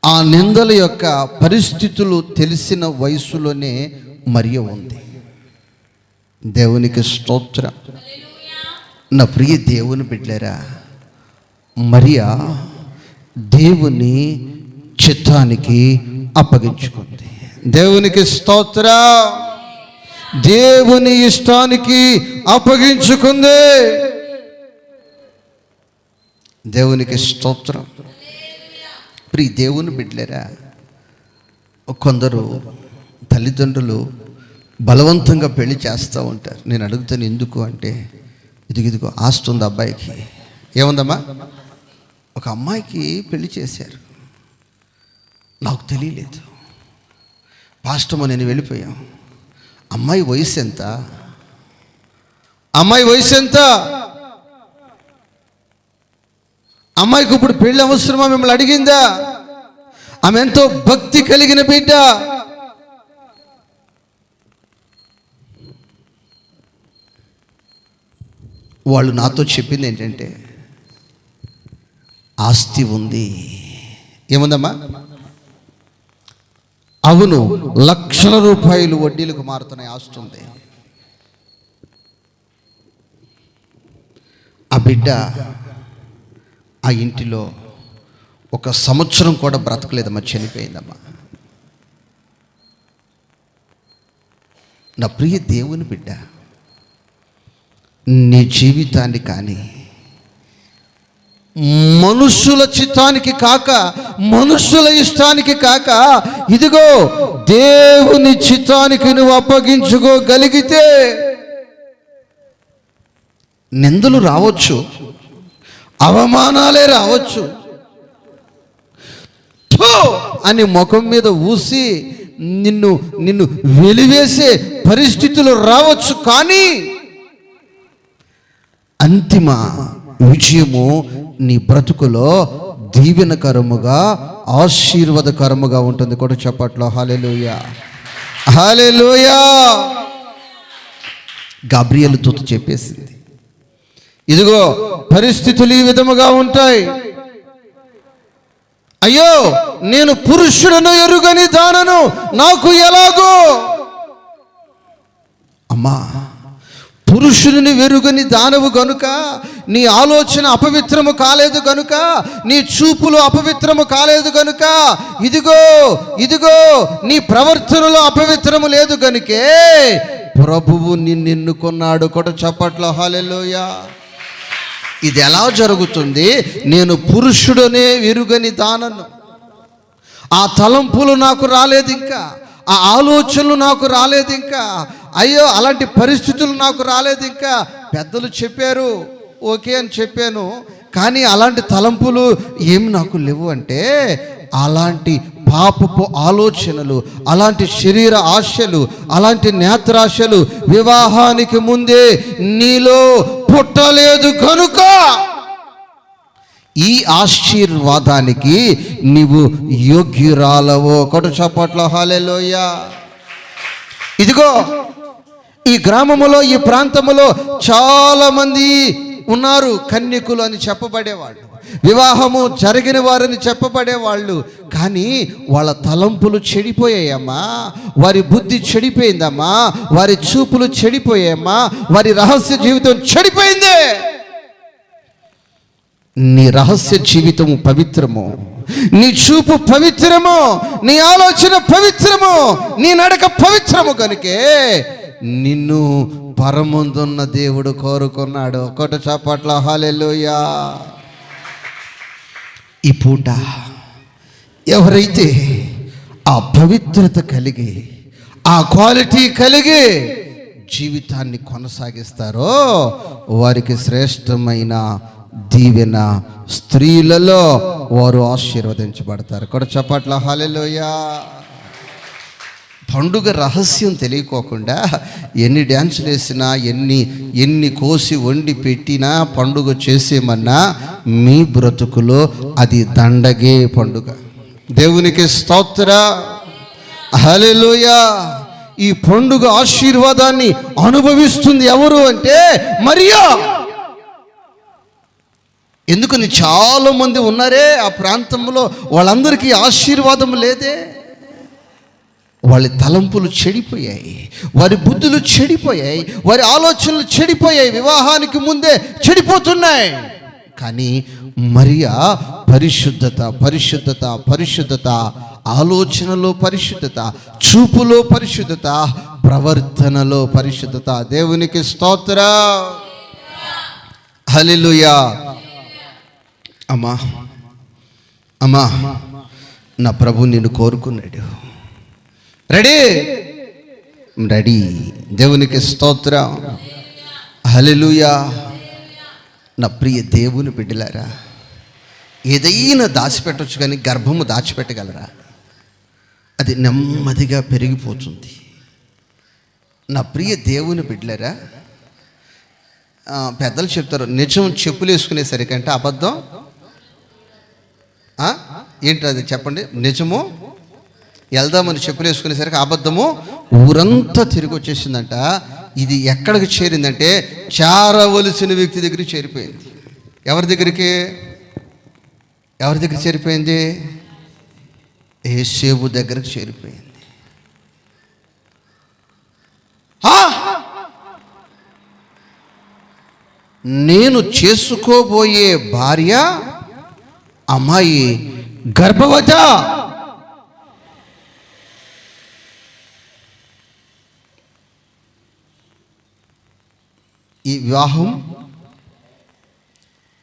ఆ నిందల యొక్క పరిస్థితులు తెలిసిన వయసులోనే మరియ ఉంది. దేవునికి స్తోత్రం. నా ప్రియ దేవుని బిడ్డలారా, మరియా దేవుని చిత్తానికి అప్పగించుకుంది. దేవునికి స్తోత్రం. దేవుని ఇష్టానికి అప్పగించుకుంది. దేవునికి స్తోత్రం. ప్రియ దేవుని బిడ్డలారా, కొందరు తల్లిదండ్రులు బలవంతంగా పెళ్లి చేస్తూ ఉంటారు. నేను అడుగుతాను ఎందుకు అంటే, ఇదిగో ఆస్తి ఉంది అబ్బాయికి. ఏముందమ్మా? ఒక అమ్మాయికి పెళ్లి చేశారు, నాకు తెలియలేదు. పాస్టమో నేను వెళ్ళిపోయాం. అమ్మాయి వయసు ఎంత? అమ్మాయి వయసు ఎంత? అమ్మాయికి ఇప్పుడు పెళ్లి అవసరమా మిమ్మల్ని అడిగిందా? ఆమె ఎంతో భక్తి కలిగిన బిడ్డ. వాళ్ళు నాతో చెప్పింది ఏంటంటే, ఆస్తి ఉంది. ఏముందమ్మా? అవును, లక్షల రూపాయలు వడ్డీలకు మారుతున్నాయి ఆస్తి ఉంది. ఆ బిడ్డ ఆ ఇంటిలో 1 సంవత్సరం కూడా బ్రతకలేదమ్మా, చనిపోయిందమ్మా. నా ప్రియ దేవుని బిడ్డ, నీ జీవితాన్ని కానీ మనుషుల చిత్తానికి కాక, మనుషుల ఇష్టానికి కాక, ఇదిగో దేవుని చిత్తానికి నువ్వు అప్పగించుకోగలిగితే నిందలు రావచ్చు, అవమానాలే రావచ్చు, అని ముఖం మీద ఊసి నిన్ను వెలివేసే పరిస్థితులు రావచ్చు. కానీ అంతిమ విజయము నీ బ్రతుకులో దీవెనకరముగా, ఆశీర్వాదకరముగా ఉంటుంది. కూడా చెప్పట్లో హల్లెలూయా, హల్లెలూయా. గాబ్రియలు దూత చెప్పేసింది, ఇదిగో పరిస్థితులు ఈ విధముగా ఉంటాయి. అయ్యో, నేను పురుషుడను ఎరుగని దానను, నాకు ఎలాగో? అమ్మా, పురుషుడిని వెరుగని దానవు గనుక, నీ ఆలోచన అపవిత్రము కాలేదు గనుక, నీ చూపులు అపవిత్రము కాలేదు గనుక, ఇదిగో నీ ప్రవర్తనలో అపవిత్రము లేదు గనుకే ప్రభువు నిన్ను ఎన్నుకున్నాడు. కూడా చప్పట్లో హల్లెలూయా. ఇది ఎలా జరుగుతుంది? నేను పురుషుడనే ఎరుగని దానను, ఆ తలంపులు నాకు రాలేదు ఇంకా, ఆ ఆలోచనలు నాకు రాలేదు ఇంకా, అయ్యో అలాంటి పరిస్థితులు నాకు రాలేదు ఇంకా. పెద్దలు చెప్పారు, ఓకే అని చెప్పాను, కానీ అలాంటి తలంపులు ఏమి నాకు లేవు అంటే, అలాంటి పాపపు ఆలోచనలు, అలాంటి శరీర ఆశలు, అలాంటి నేత్రాశలు వివాహానికి ముందే నీలో పుట్టలేదు కనుక ఈ ఆశీర్వాదానికి నీవు యోగ్యురాలవో. కొట్టు చప్పట్లో హల్లెలూయా. ఇదిగో ఈ గ్రామములో, ఈ ప్రాంతములో చాలా మంది ఉన్నారు కన్యకులు అని చెప్పబడేవాళ్ళు, వివాహము జరిగిన వారని చెప్పబడేవాళ్ళు. కానీ వాళ్ళ తలంపులు చెడిపోయాయమ్మా, వారి బుద్ధి చెడిపోయిందమ్మా, వారి చూపులు చెడిపోయాయమ్మా, వారి రహస్య జీవితం చెడిపోయింది. నీ రహస్య జీవితము పవిత్రము, నీ చూపు పవిత్రము, నీ ఆలోచన పవిత్రము, నీ నడక పవిత్రము కనుకే నిన్ను పరమందున్న దేవుడు కోరుకున్నాడు. కొట్టు చప్పట్ల హల్లెలూయా. ఈ పూట ఎవరైతే ఆ పవిత్రత కలిగి ఆ క్వాలిటీ కలిగి జీవితాన్ని కొనసాగిస్తారో వారికి శ్రేష్టమైన దీవెన స్త్రీలలో వారు ఆశీర్వదించబడతారు. కూడా చప్పట్ల హల్లెలూయా. పండుగ రహస్యం తెలియకోకుండా ఎన్ని డ్యాన్సులు వేసినా ఎన్ని కోసి వండి పెట్టినా పండుగ చేసేమన్నా మీ బ్రతుకులో అది దండగే పండుగ. దేవునికి స్తోత్ర హల్లెలూయా. ఈ పండుగ ఆశీర్వాదాన్ని అనుభవిస్తుంది ఎవరు అంటే మరియా. ఎందుకని చాలా మంది ఉన్నారే ఆ ప్రాంతంలో, వాళ్ళందరికీ ఆశీర్వాదం లేదే. వాళ్ళ తలంపులు చెడిపోయాయి, వారి బుద్ధులు చెడిపోయాయి, వారి ఆలోచనలు చెడిపోయాయి, వివాహానికి ముందే చెడిపోతున్నాయి. కానీ మరియా పరిశుద్ధత పరిశుద్ధత పరిశుద్ధత, ఆలోచనలో పరిశుద్ధత, చూపులో పరిశుద్ధత, ప్రవర్తనలో పరిశుద్ధత. దేవునికి స్తోత్రం హల్లెలూయా. అమ్మా అమ్మా, నా ప్రభు నిన్ను కోరుకున్నాడు. Ready ready. దేవునికి స్తోత్రం హల్లెలూయా. నా ప్రియ దేవుని బిడ్డలారా, ఏదైనా దాచిపెట్టవచ్చు కానీ గర్భము దాచిపెట్టగలరా? అది నెమ్మదిగా పెరిగిపోతుంది. నా ప్రియ దేవుని బిడ్డలారా, పెద్దలు చెప్తారు నిజం చెప్పులు వేసుకునేసరికంటే అబద్ధం ఏంటి అది చెప్పండి. నిజము వెళ్దామని చెప్పులు వేసుకునేసరికి అబద్ధము ఊరంతా తిరిగి వచ్చేసిందంట. ఇది ఎక్కడికి చేరిందంటే చేరవలసిన వ్యక్తి దగ్గరికి చేరిపోయింది. ఎవరి దగ్గరికి చేరిపోయింది? యేసేపు దగ్గరికి చేరిపోయింది. నేను చేసుకోబోయే భార్య అమ్మాయి గర్భవత. ఈ వివాహం,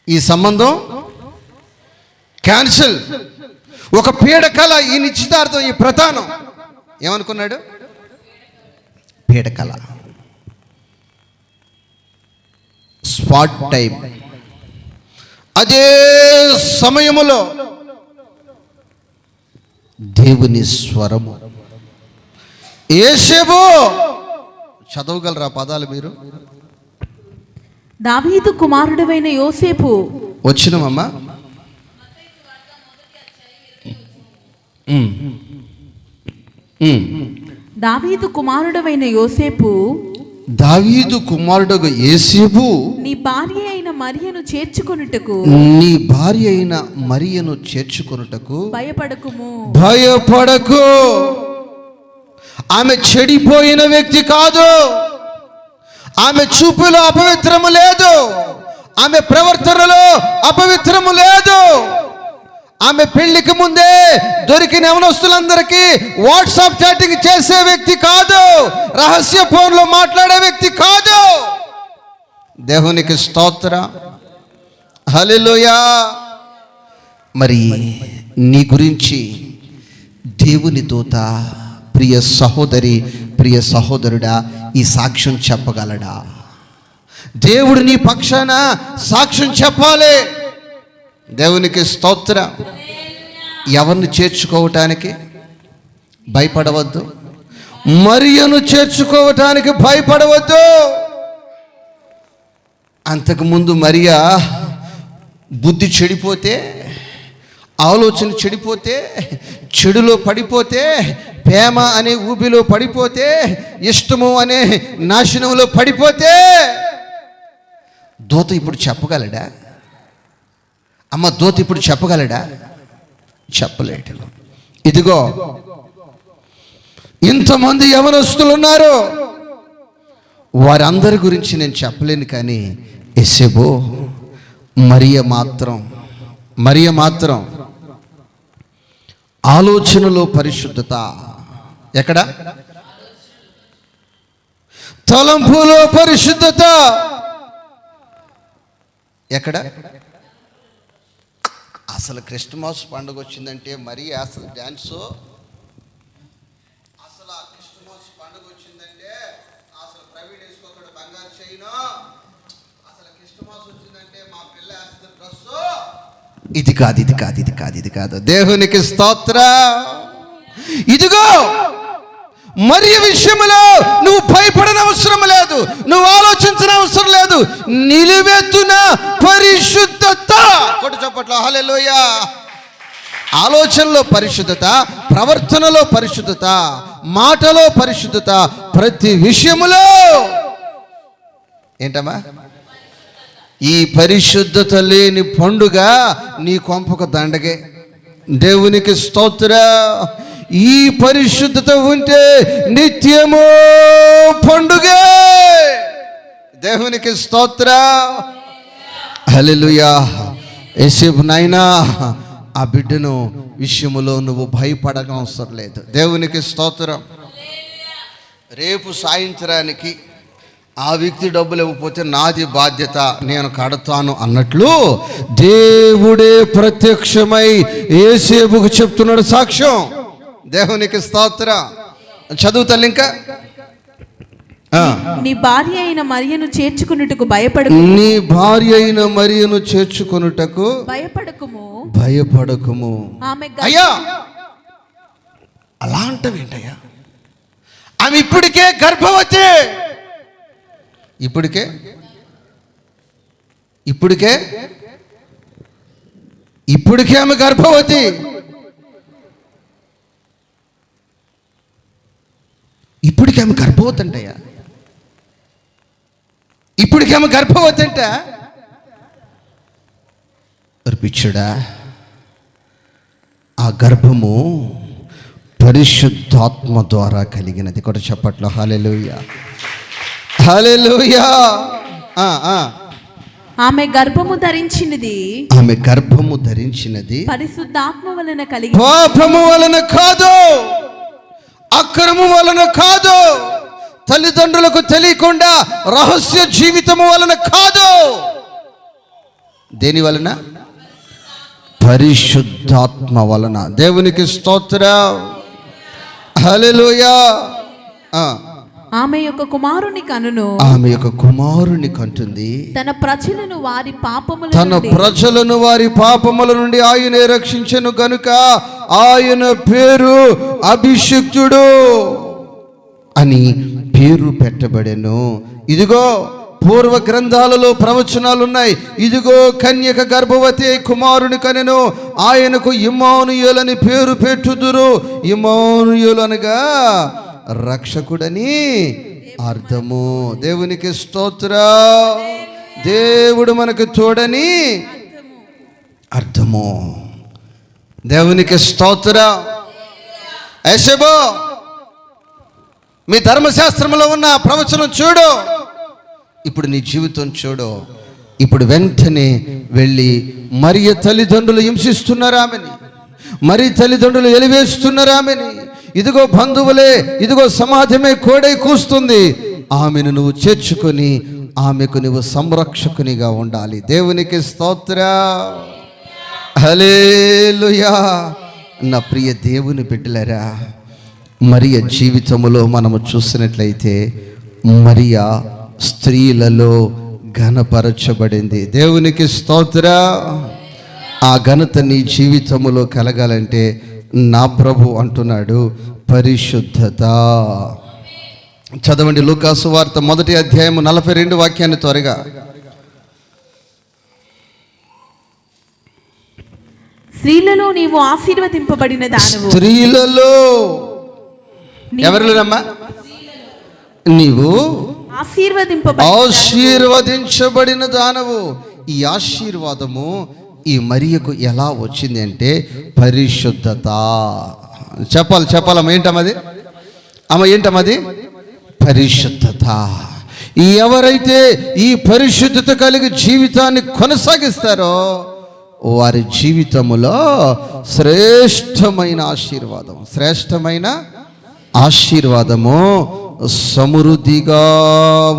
ఈ సంబంధం క్యాన్సిల్. ఒక పీడకల ఈ నిశ్చితార్థం, ఈ ప్రధానం ఏమనుకున్నాడు? పీడకల, స్పాట్ టైం. అదే సమయములో దేవుని స్వరము. యేసేపు, చదవగలరా పదాలు మీరు? దావీదు కుమారుడైన యోసేపు. వచ్చినమమ్మా. దావీదు కుమారుడైన యోసేపు, దావీదు కుమారుడుగా యేసేపు, నీ భార్య అయిన మరియను చేర్చుకొనుటకు, నీ భార్య అయిన మరియను చేర్చుకొనుటకు భయపడకుము. భయపడకు. ఆమె చెడిపోయిన వ్యక్తి కాదు. ఆమె చూపులో అపవిత్రము లేదు, ఆమె ప్రవర్తనలో అపవిత్రము లేదు. ఆమె పెళ్లికి ముందే దొరికిన యవనస్తులందరికీ వాట్సాప్ చాటింగ్ చేసే వ్యక్తి కాదు, రహస్య ఫోన్లో మాట్లాడే వ్యక్తి కాదు. దేవునికి స్తోత్రం హల్లెలూయా. మరి నీ గురించి దేవుని దూత, ప్రియ సహోదరి, ప్రియ సహోదరుడా, ఈ సాక్ష్యం చెప్పగలడా? దేవుడు నీ పక్షాన సాక్ష్యం చెప్పాలి. దేవునికి స్తోత్రం. ఎవరిని చేర్చుకోవటానికి భయపడవద్దు. మరియను చేర్చుకోవటానికి భయపడవద్దు. అంతకుముందు మరియా బుద్ధి చెడిపోతే, ఆలోచన చెడిపోతే, చెడులో పడిపోతే, ప్రేమ అనే ఊబిలో పడిపోతే, ఇష్టము అనే నాశనంలో పడిపోతే, దూత ఇప్పుడు చెప్పగలడా? అమ్మ, దూత ఇప్పుడు చెప్పగలడా? చెప్పలేడు. ఇదిగో ఇంతమంది యవనస్తులు ఉన్నారు, వారందరి గురించి నేను చెప్పలేను. కానీ యేసేపు, మరియ మాత్రం ఆలోచనలో పరిశుద్ధత. ఎక్కడ? తలంపులో పరిశుద్ధత. ఎక్కడ? అసలు క్రిస్మస్ పండుగ వచ్చిందంటే మరి అసలు డ్యాన్సు, అసలు ఆ క్రిస్మస్ పండుగ వచ్చిందంటే అసలు ప్రవీణ్ వేసుకోకుండా బంగారు చైను, అసలు క్రిస్మస్ వచ్చిందంటే మా పిల్ల వేస్తుంది డ్రెస్సు. ఇది కాదు, ఇది కాదు, ఇది కాదు, ఇది కాదు. దేవునికి స్తోత్రం. ఇదిగో మరియ విషయంలో నువ్వు భయపడని అవసరం లేదు, నువ్వు ఆలోచించిన అవసరం లేదు. నిలువెత్తున పరిశుద్ధత. కొట్టు చప్పట్లో హల్లెలూయా. ఆలోచనలో పరిశుద్ధత, ప్రవర్తనలో పరిశుద్ధత, మాటలో పరిశుద్ధత, ప్రతి విషయములో ఏంటమ్మా? ఈ పరిశుద్ధత లేని పండుగ నీ కొంపకు దండగే. దేవునికి స్తోత్రం. ఈ పరిశుద్ధత ఉంటే నిత్యము పండుగే. దేవునికి స్తోత్రం. హల్లెలూయా. యేసేపు నాయనా, ఆ బిడ్డను విషయములో నువ్వు భయపడనవసరం లేదు. దేవునికి స్తోత్రం. రేపు సాయంత్రానికి ఆ వ్యక్తి డబ్బులు ఇవ్వకపోతే నాది బాధ్యత, నేను కడతాను అన్నట్లు దేవుడే ప్రత్యక్షమై యేసేపుకు చెప్తున్నాడు సాక్ష్యం. దేవునికి స్తోత్రం. చదువు తల్లి ఇంకా. నీ భార్య అయిన మరియను చేర్చుకున్నట్టుకు భయపడకు. నీ భార్య అయిన మరియను చేర్చుకొనుటకు భయపడకుము. భయపడకుము. ఆమె అయ్యా అలాంటివేంటయ్యా? ఆమె ఇప్పటికే గర్భవతి. ఇప్పటికే ఆమె గర్భవతి. ఇప్పటికే ఆమె గర్భవతి అంటయ్యా. ఇప్పటికే ఆమె గర్భవతి అంట. పిచ్చుడా, ఆ గర్భము పరిశుద్ధాత్మ ద్వారా కలిగినది. కూడా చెప్పట్లో హల్లెలూయా, హల్లెలూయా. ఆమె గర్భము ధరించినది, ఆమె గర్భము ధరించినది పరిశుద్ధాత్మ వలన కలిగి, పాపము వలన కాదు, అక్రమము వలన కాదు, తల్లిదండ్రులకు తెలియకుండా రహస్య జీవితము వలన కాదు. దేని వలన? పరిశుద్ధాత్మ వలన. దేవునికి స్తోత్రం. హల్లెలూయా. ఆమె యొక్క కుమారుని కనును, ఆమె యొక్క కుమారుని కంటుంది. తన ప్రజలను వారి పాపముల నుండి ఆయనే రక్షించెను గనుక ఆయన పేరు అభిషిక్తుడు అని పేరు పెట్టబడెను. ఇదిగో పూర్వ గ్రంథాలలో ప్రవచనాలు ఉన్నాయి. ఇదిగో కన్యక గర్భవతి కుమారుని కనెను, ఆయనకు ఇమ్మానుయేలు అని పేరు పెట్టుదురు. ఇమ్మానుయేలు అనగా రక్షకుడని అర్థము. దేవునికి స్తోత్రం. దేవుడు మనకు తోడని అర్థము. దేవునికి స్తోత్రం. యేసేబు, మీ ధర్మశాస్త్రంలో ఉన్న ప్రవచనం చూడు, ఇప్పుడు నీ జీవితం చూడు. ఇప్పుడు వెంటనే వెళ్ళి మరియ తల్లిదండ్రులు హింసిస్తున్నారు ఆమెని, మరి తల్లిదండ్రులు ఎలివేస్తున్నారు ఆమెని. ఇదిగో బంధువులే, ఇదిగో సమాజమే కోడై కూస్తుంది. ఆమెను నువ్వు చేర్చుకొని ఆమెకు నువ్వు సంరక్షకునిగా ఉండాలి. దేవునికి స్తోత్రం. హల్లెలూయా. నా ప్రియ దేవుని బిడ్డలారా, మరియ జీవితములో మనము చూసినట్లయితే మరియా స్త్రీలలో ఘనపరచబడింది. దేవునికి స్తోత్రం. ఆ ఘనత నీ జీవితములో కలగాలంటే నా ప్రభు అంటున్నాడు పరిశుద్ధత. చదవండి లూకాసు వార్త 1వ అధ్యాయము 42వ వాక్యాన్ని త్వరగా. స్త్రీలలో నీవు ఆశీర్వదింపబడిన దానవు. స్త్రీలలో ఎవరిలోనమ్మా? నీవు ఆశీర్వదించబడిన దానవు. ఈ ఆశీర్వాదము ఈ మరియకు ఎలా వచ్చింది అంటే పరిశుద్ధత. చెప్పాలమ్మ ఏంటమ్మది? ఏంటమ్మది? పరిశుద్ధత. ఎవరైతే ఈ పరిశుద్ధత కలిగి జీవితాన్ని కొనసాగిస్తారో వారి జీవితములో శ్రేష్టమైన ఆశీర్వాదము సమృద్ధిగా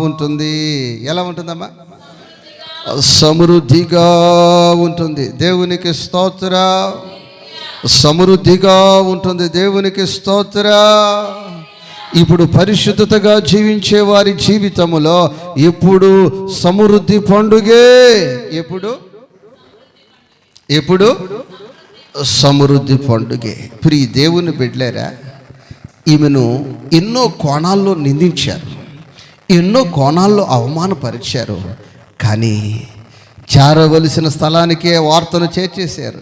ఉంటుంది. ఎలా ఉంటుందమ్మా? సమృద్ధిగా ఉంటుంది. దేవునికి స్తోత్ర. సమృద్ధిగా ఉంటుంది. దేవునికి స్తోత్ర. ఇప్పుడు పరిశుద్ధతగా జీవించే వారి జీవితములో ఎప్పుడు సమృద్ధి పండుగే. ఎప్పుడు సమృద్ధి పండుగే. ప్రియ దేవుని బిడ్డలారా, ఈమెను ఎన్నో కోణాల్లో నిందించారు, ఎన్నో కోణాల్లో అవమానపరిచారు. కానీ చేరవలసిన స్థలానికే వార్తను చేర్చేశారు.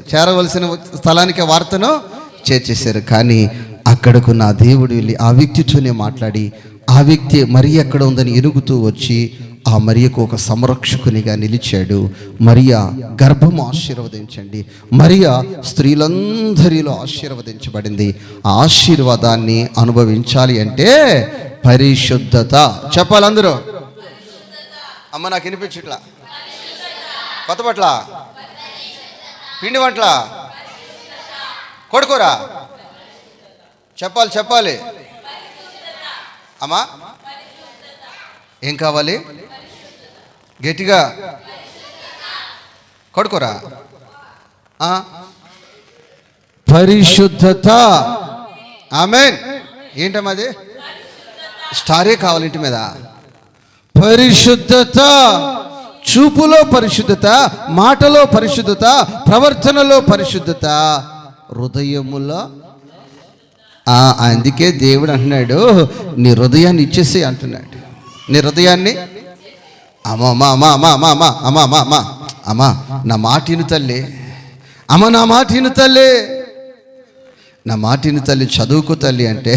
కానీ అక్కడకు నా దేవుడు వెళ్ళి ఆ వ్యక్తితోనే మాట్లాడి, ఆ వ్యక్తి మరి ఎక్కడ ఉందని ఎరుగుతూ వచ్చి ఆ మరియకు ఒక సంరక్షకునిగా నిలిచాడు. మరియా గర్భము ఆశీర్వదించండి. మరియా స్త్రీలందరిలో ఆశీర్వదించబడింది. ఆ ఆశీర్వాదాన్ని అనుభవించాలి అంటే పరిశుద్ధత చెప్పాలి అందరూ. అమ్మ నాకు వినిపించట్లా. కొత్త బట్ల, పిండి వంటల, కొడుకోరా చెప్పాలి. అమ్మా ఏం కావాలి? గట్టిగా కొడుకోరా. పరిశుద్ధత. ఆమేన్. ఏంటమ్మా అది? స్టారే కావాలి ఇంటి మీద. పరిశుద్ధత. చూపులో పరిశుద్ధత, మాటలో పరిశుద్ధత, ప్రవర్తనలో పరిశుద్ధత, హృదయములో. అందుకే దేవుడు అంటున్నాడు, నీ హృదయాన్ని ఇచ్చేసి అంటున్నాడు. నీ హృదయాన్ని అమ్మా నా మాటిను తల్లి, నా మాటిను తల్లి చదువుకు తల్లి అంటే,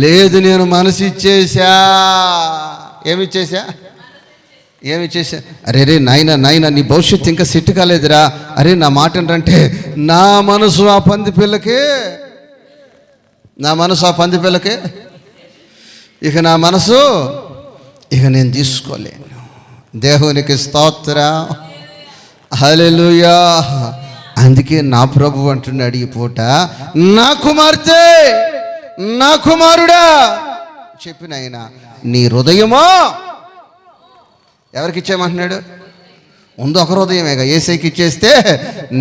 లేదు నేను మనసు ఇచ్చేసా. ఏమిచ్చేసా? అరే నాయన నీ భవిష్యత్తు ఇంకా సెట్ కాలేదురా. అరే నా మాట ఏంటంటే, నా మనసు ఆ పంది పిల్లకే ఇక నా మనసు నేను తీసుకోలేను. దేవునికి స్తోత్రం. హల్లెలూయా. అందుకే నా ప్రభు అంటున్నాడు ఈ పూట, నా కుమార్తె, నా కుమారుడా చెప్పిన ఆయన నీ హృదయమో ఎవరికి ఇచ్చేయమంటున్నాడు? ముందు ఒక హృదయమేగా, యేసయ్యకి ఇచ్చేస్తే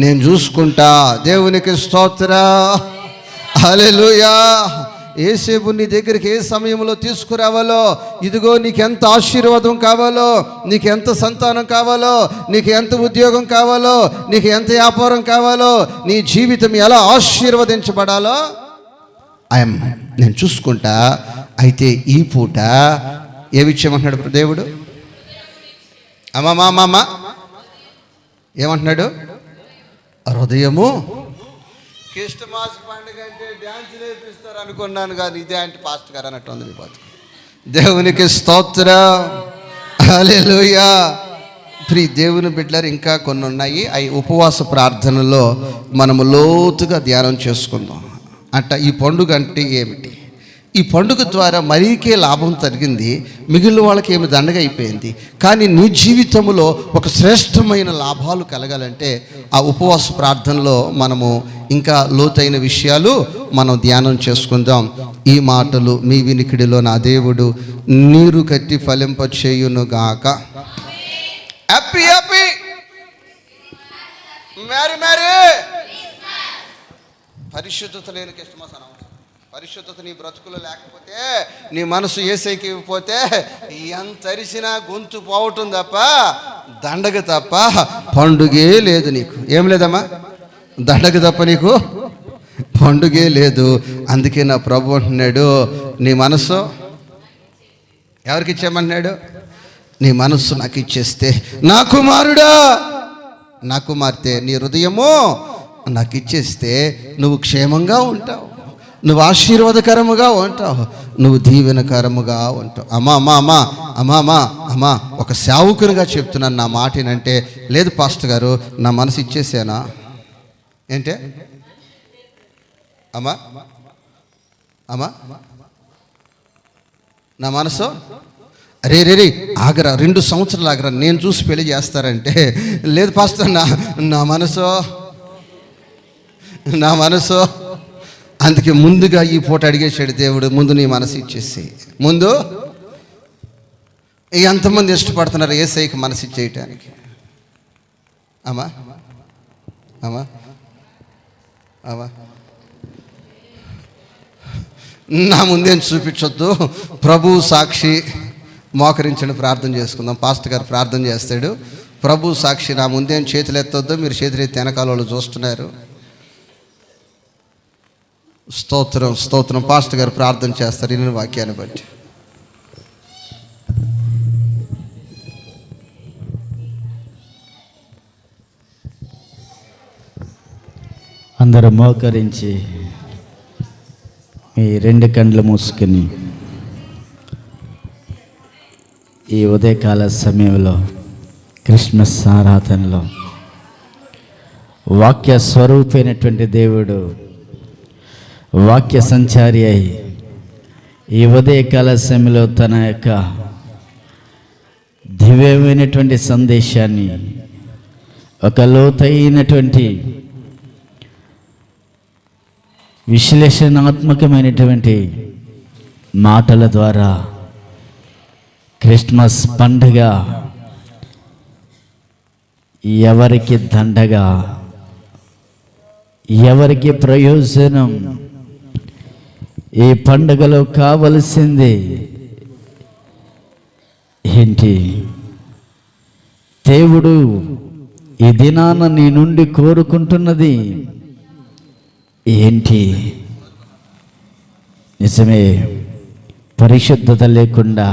నేను చూసుకుంటా. దేవునికి స్తోత్రం. హల్లెలూయా. యేసేపు నీ దగ్గరికి ఏ సమయంలో తీసుకురావాలో, ఇదిగో నీకు ఎంత ఆశీర్వాదం కావాలో, నీకు ఎంత సంతానం కావాలో, నీకు ఎంత ఉద్యోగం కావాలో, నీకు ఎంత వ్యాపారం కావాలో, నీ జీవితం ఎలా ఆశీర్వదించబడాలో నేను చూసుకుంటా. అయితే ఈ పూట ఏ విషయం అంటున్నాడు దేవుడు? అమ్మా ఏమంటున్నాడు? హృదయము. క్రిస్టమాస్ పండుగ అంటే డ్యాన్స్ నేర్పిస్తారు అనుకున్నాను, కానీ ఇదే అంటే పాస్ట్ గారు అన్నట్టు ఉంది మీ బతుకు. దేవునికి స్తోత్రం. హల్లెలూయా. ప్రియ దేవుని బిడ్డలారు, ఇంకా కొన్ని ఉన్నాయి. అవి ఉపవాస ప్రార్థనలో మనము లోతుగా ధ్యానం చేసుకుందాం. ఈ పండుగ అంటే ఏమిటి? ఈ పండుగ ద్వారా మరీకే లాభం జరిగింది, మిగిలిన వాళ్ళకి ఏమి దండగా అయిపోయింది. కానీ నీ జీవితంలో ఒక శ్రేష్టమైన లాభాలు కలగాలంటే ఆ ఉపవాస ప్రార్థనలో మనము ఇంకా లోతైన విషయాలు మనం ధ్యానం చేసుకుందాం. ఈ మాటలు మీ వినికిడిలో నా దేవుడు నీరు కట్టి ఫలింపచేయునుగాక. Happy happy merry merry. పరిశుద్ధత లేని క్రిస్టమస్ అన్న. పరిశుద్ధత నీ బ్రతుకులో లేకపోతే, నీ మనసు యేసయ్యకి ఇవ్వకపోతే ఎంత అరిసినా గొంతు పోవటం తప్ప, దండగ తప్ప పండుగే లేదు నీకు. ఏం లేదమ్మా? దండగ తప్ప నీకు పండుగే లేదు. అందుకే నా ప్రభు అంటున్నాడు, నీ మనసు ఎవరికి ఇచ్చేయమన్నాడు? నీ మనస్సు నాకు ఇచ్చేస్తే, నా కుమారుడా, నా కుమార్తె, నీ హృదయము నాకు ఇచ్చేస్తే నువ్వు క్షేమంగా ఉంటావు, నువ్వు ఆశీర్వాదకరముగా ఉంటావు, నువ్వు దీవెనకరముగా ఉంటావు. అమ్మా ఒక సేవకునిగా చెప్తున్నాను నా మాటనంటే, లేదు పాస్టర్ గారు నా మనసు ఇచ్చేసానా ఏంటే? అమ్మా నా మనసు రే ఆగరా, 2 సంవత్సరాలు ఆగరా, నేను చూసి పెళ్లి చేస్తారంటే, లేదు పాస్టర్ నా మనసు. అందుకే ముందుగా ఈ పూట అడిగేశాడు దేవుడు, ముందు నీ మనసు ఇచ్చేసి. ముందు ఎంతమంది ఇష్టపడుతున్నారు యేసయ్యకి మనసు ఇచ్చేయటానికి? అమ్మా అమ్మా అమ్మా నా ముందేం చూపించొద్దు. ప్రభు సాక్షి మోకరించండి, ప్రార్థన చేసుకుందాం. పాస్టర్ గారు ప్రార్థన చేస్తాడు. ప్రభు సాక్షి నా ముందేం చేతులు ఎత్తొద్దు. మీరు చేతులు ఎత్తి వెనకాల వాళ్ళు చూస్తున్నారు. స్తోత్రం స్తోత్రం. పాస్టర్ గారు ప్రార్థన చేస్తారు ఇన్ని వాక్యాన్ని బట్టి. అందరూ మోకరించి మీ రెండు కండ్లు మూసుకుని ఈ ఉదయకాల సమయంలో క్రిస్మస్ ఆరాధనలో వాక్య స్వరూపైనటువంటి దేవుడు వాక్య సంచారి అయి ఈ ఉదయకాల సమయంలో తన యొక్క దివ్యమైనటువంటి సందేశాన్ని ఒక లోతైనటువంటి విశ్లేషణాత్మకమైనటువంటి మాటల ద్వారా క్రిస్మస్ పండుగ ఎవరికి దండగా, ఎవరికి ప్రయోజనం, ఈ పండుగలో కావలసింది ఏంటి, దేవుడు ఈ దినాన నీ నుండి కోరుకుంటున్నది ఏంటి? నిజమే, పరిశుద్ధత లేకుండా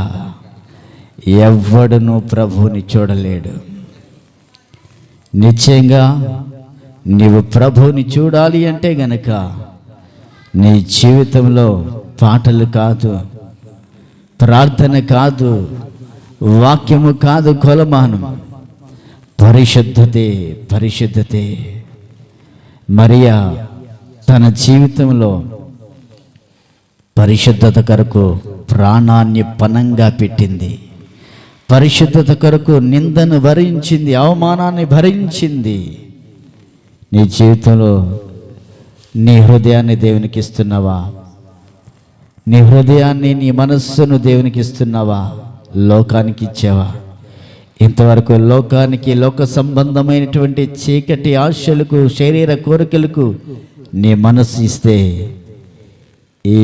ఎవ్వడును ప్రభువుని చూడలేడు. నిశ్చయంగా నీవు ప్రభువుని చూడాలి అంటే గనక నీ జీవితంలో పాటలు కాదు, ప్రార్థన కాదు, వాక్యము కాదు కొలమానం, పరిశుద్ధతే పరిశుద్ధతే. మరియా తన జీవితంలో పరిశుద్ధత కొరకు ప్రాణాన్ని పణంగా పెట్టింది. పరిశుద్ధత కొరకు నిందను భరించింది, అవమానాన్ని భరించింది. నీ జీవితంలో నీ హృదయాన్ని దేవునికి ఇస్తున్నావా? నీ హృదయాన్ని, నీ మనస్సును దేవునికి ఇస్తున్నావా? లోకానికి ఇచ్చావా? ఇంతవరకు లోకానికి, లోక సంబంధమైనటువంటి చీకటి ఆశలకు, శరీర కోరికలకు నీ మనస్సు ఇస్తే ఈ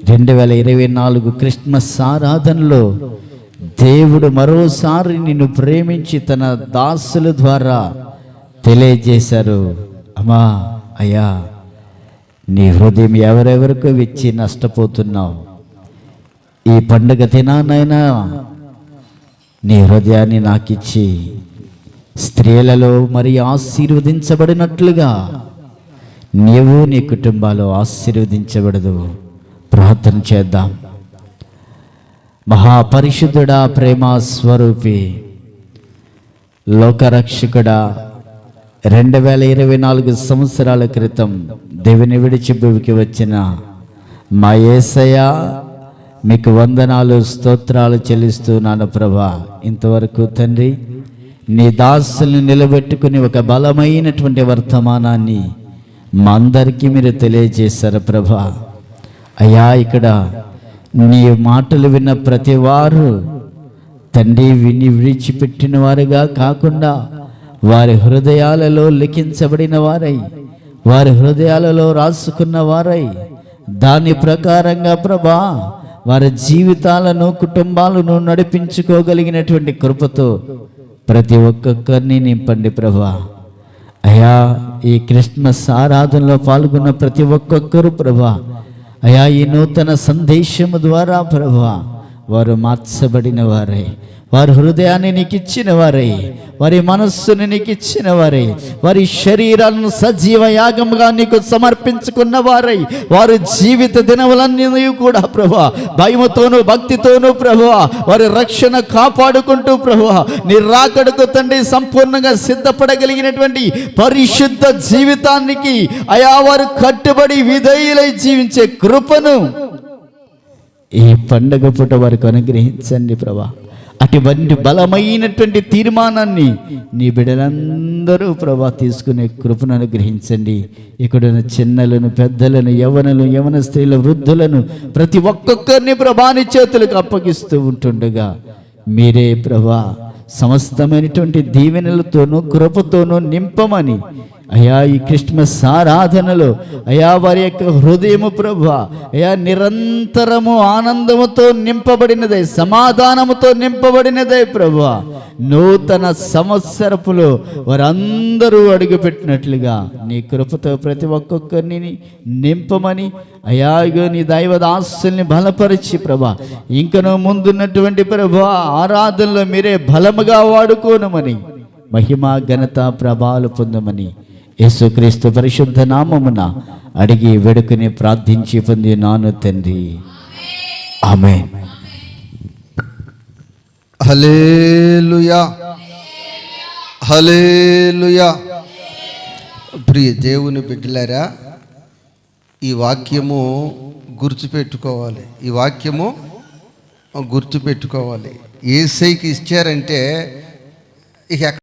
2024 క్రిస్మస్ ఆరాధనలో దేవుడు మరోసారి నిన్ను ప్రేమించి తన దాసుల ద్వారా తెలియజేశారు. అమ్మా, అయ్యా, నీ హృదయం ఎవరెవరికి ఇచ్చి నష్టపోతున్నావు? ఈ పండుగ దినానైనా నీ హృదయాన్ని నాకిచ్చి స్త్రీలలో మరి ఆశీర్వదించబడినట్లుగా నీవు నీ కుటుంబాలు ఆశీర్వదించబడదు. ప్రార్థన చేద్దాం. మహాపరిశుద్ధుడా, ప్రేమ స్వరూపి, లోకరక్షకుడా, 2024 సంవత్సరాల క్రితం దేవుని విడిచి భూమికి వచ్చిన మా యేసయ్య, మీకు వందనాలు, స్తోత్రాలు చెల్లిస్తున్నాను ప్రభా. ఇంతవరకు తండ్రి నీ దాసుల్ని నిలబెట్టుకుని ఒక బలమైనటువంటి వర్తమానాన్ని మా అందరికీ మీరు తెలియజేశారు ప్రభా. అయ్యా, ఇక్కడ నీ మాటలు విన్న ప్రతి వారు తండ్రి విని విడిచిపెట్టిన వారుగా కాకుండా వారి హృదయాలలో లిఖించబడిన వారై, వారి హృదయాలలో రాసుకున్న వారై, దాని ప్రకారంగా ప్రభా వారి జీవితాలను, కుటుంబాలను నడిపించుకోగలిగినటువంటి కృపతో ప్రతి ఒక్కొక్కరిని నింపండి ప్రభా. అయ్యా, ఈ క్రిస్మస్ ఆరాధనలో పాల్గొన్న ప్రతి ఒక్కొక్కరు ప్రభా, అయ్యా, ఈ నూతన సందేశము ద్వారా ప్రభా వారు మార్చబడిన వారై, వారి హృదయాన్ని నీకు ఇచ్చిన వారై, వారి మనస్సుని నీకు ఇచ్చిన వారై, వారి శరీరాలను సజీవ యాగముగా నీకు సమర్పించుకున్న వారై, వారి జీవిత దినములన్నీ కూడా ప్రభా భయముతోనూ భక్తితోనూ ప్రభా వారి రక్షణ కాపాడుకుంటూ ప్రభా నీ రాకడకు తండ్రి సంపూర్ణంగా సిద్ధపడగలిగినటువంటి పరిశుద్ధ జీవితానికి అయా వారు కట్టుబడి విధేయులై జీవించే కృపను ఈ పండగ పూట వారికి అనుగ్రహించండి ప్రభా. అటువంటి బలమైనటువంటి తీర్మానాన్ని నీ బిడ్డలందరూ ప్రభా తీసుకునే కృపను అనుగ్రహించండి. ఇక్కడున్న చిన్నలను, పెద్దలను, యవన స్త్రీల, వృద్ధులను ప్రతి ఒక్కొక్కరిని ప్రభాని చేతులకు అప్పగిస్తూ ఉంటుండగా మీరే ప్రభా సమస్తమైనటువంటి దీవెనలతోనూ కృపతోనూ నింపమని అయా ఈ క్రిస్మస్ ఆరాధనలో అయా వారి యొక్క హృదయము ప్రభువా అయా నిరంతరము ఆనందముతో నింపబడినదే, సమాధానముతో నింపబడినదే ప్రభువా. నూతన సంవత్సరపులో వారందరూ అడుగుపెట్టినట్లుగా నీ కృపతో ప్రతి ఒక్కొక్కరిని నింపమని అయా ఇగో నీ దైవదాసుల్ని బలపరిచి ప్రభా ఇంకనూ ముందున్నటువంటి ప్రభా ఆరాధనలో మీరే బలముగా వాడుకోనమని మహిమ ఘనత ప్రభావాలు పొందమని యేసుక్రీస్తు పరిశుద్ధ నామమున అడిగి వేడుకుని ప్రార్థించి పొంది నాను తండ్రి, ఆమేన్. హల్లెలూయా, హల్లెలూయా. ప్రియ దేవుని బిడ్డలారా, ఈ వాక్యము గుర్తుపెట్టుకోవాలి. ఈ వాక్యము గుర్తుపెట్టుకోవాలి. యేసయ్యకి ఇచ్చారంటే ఇక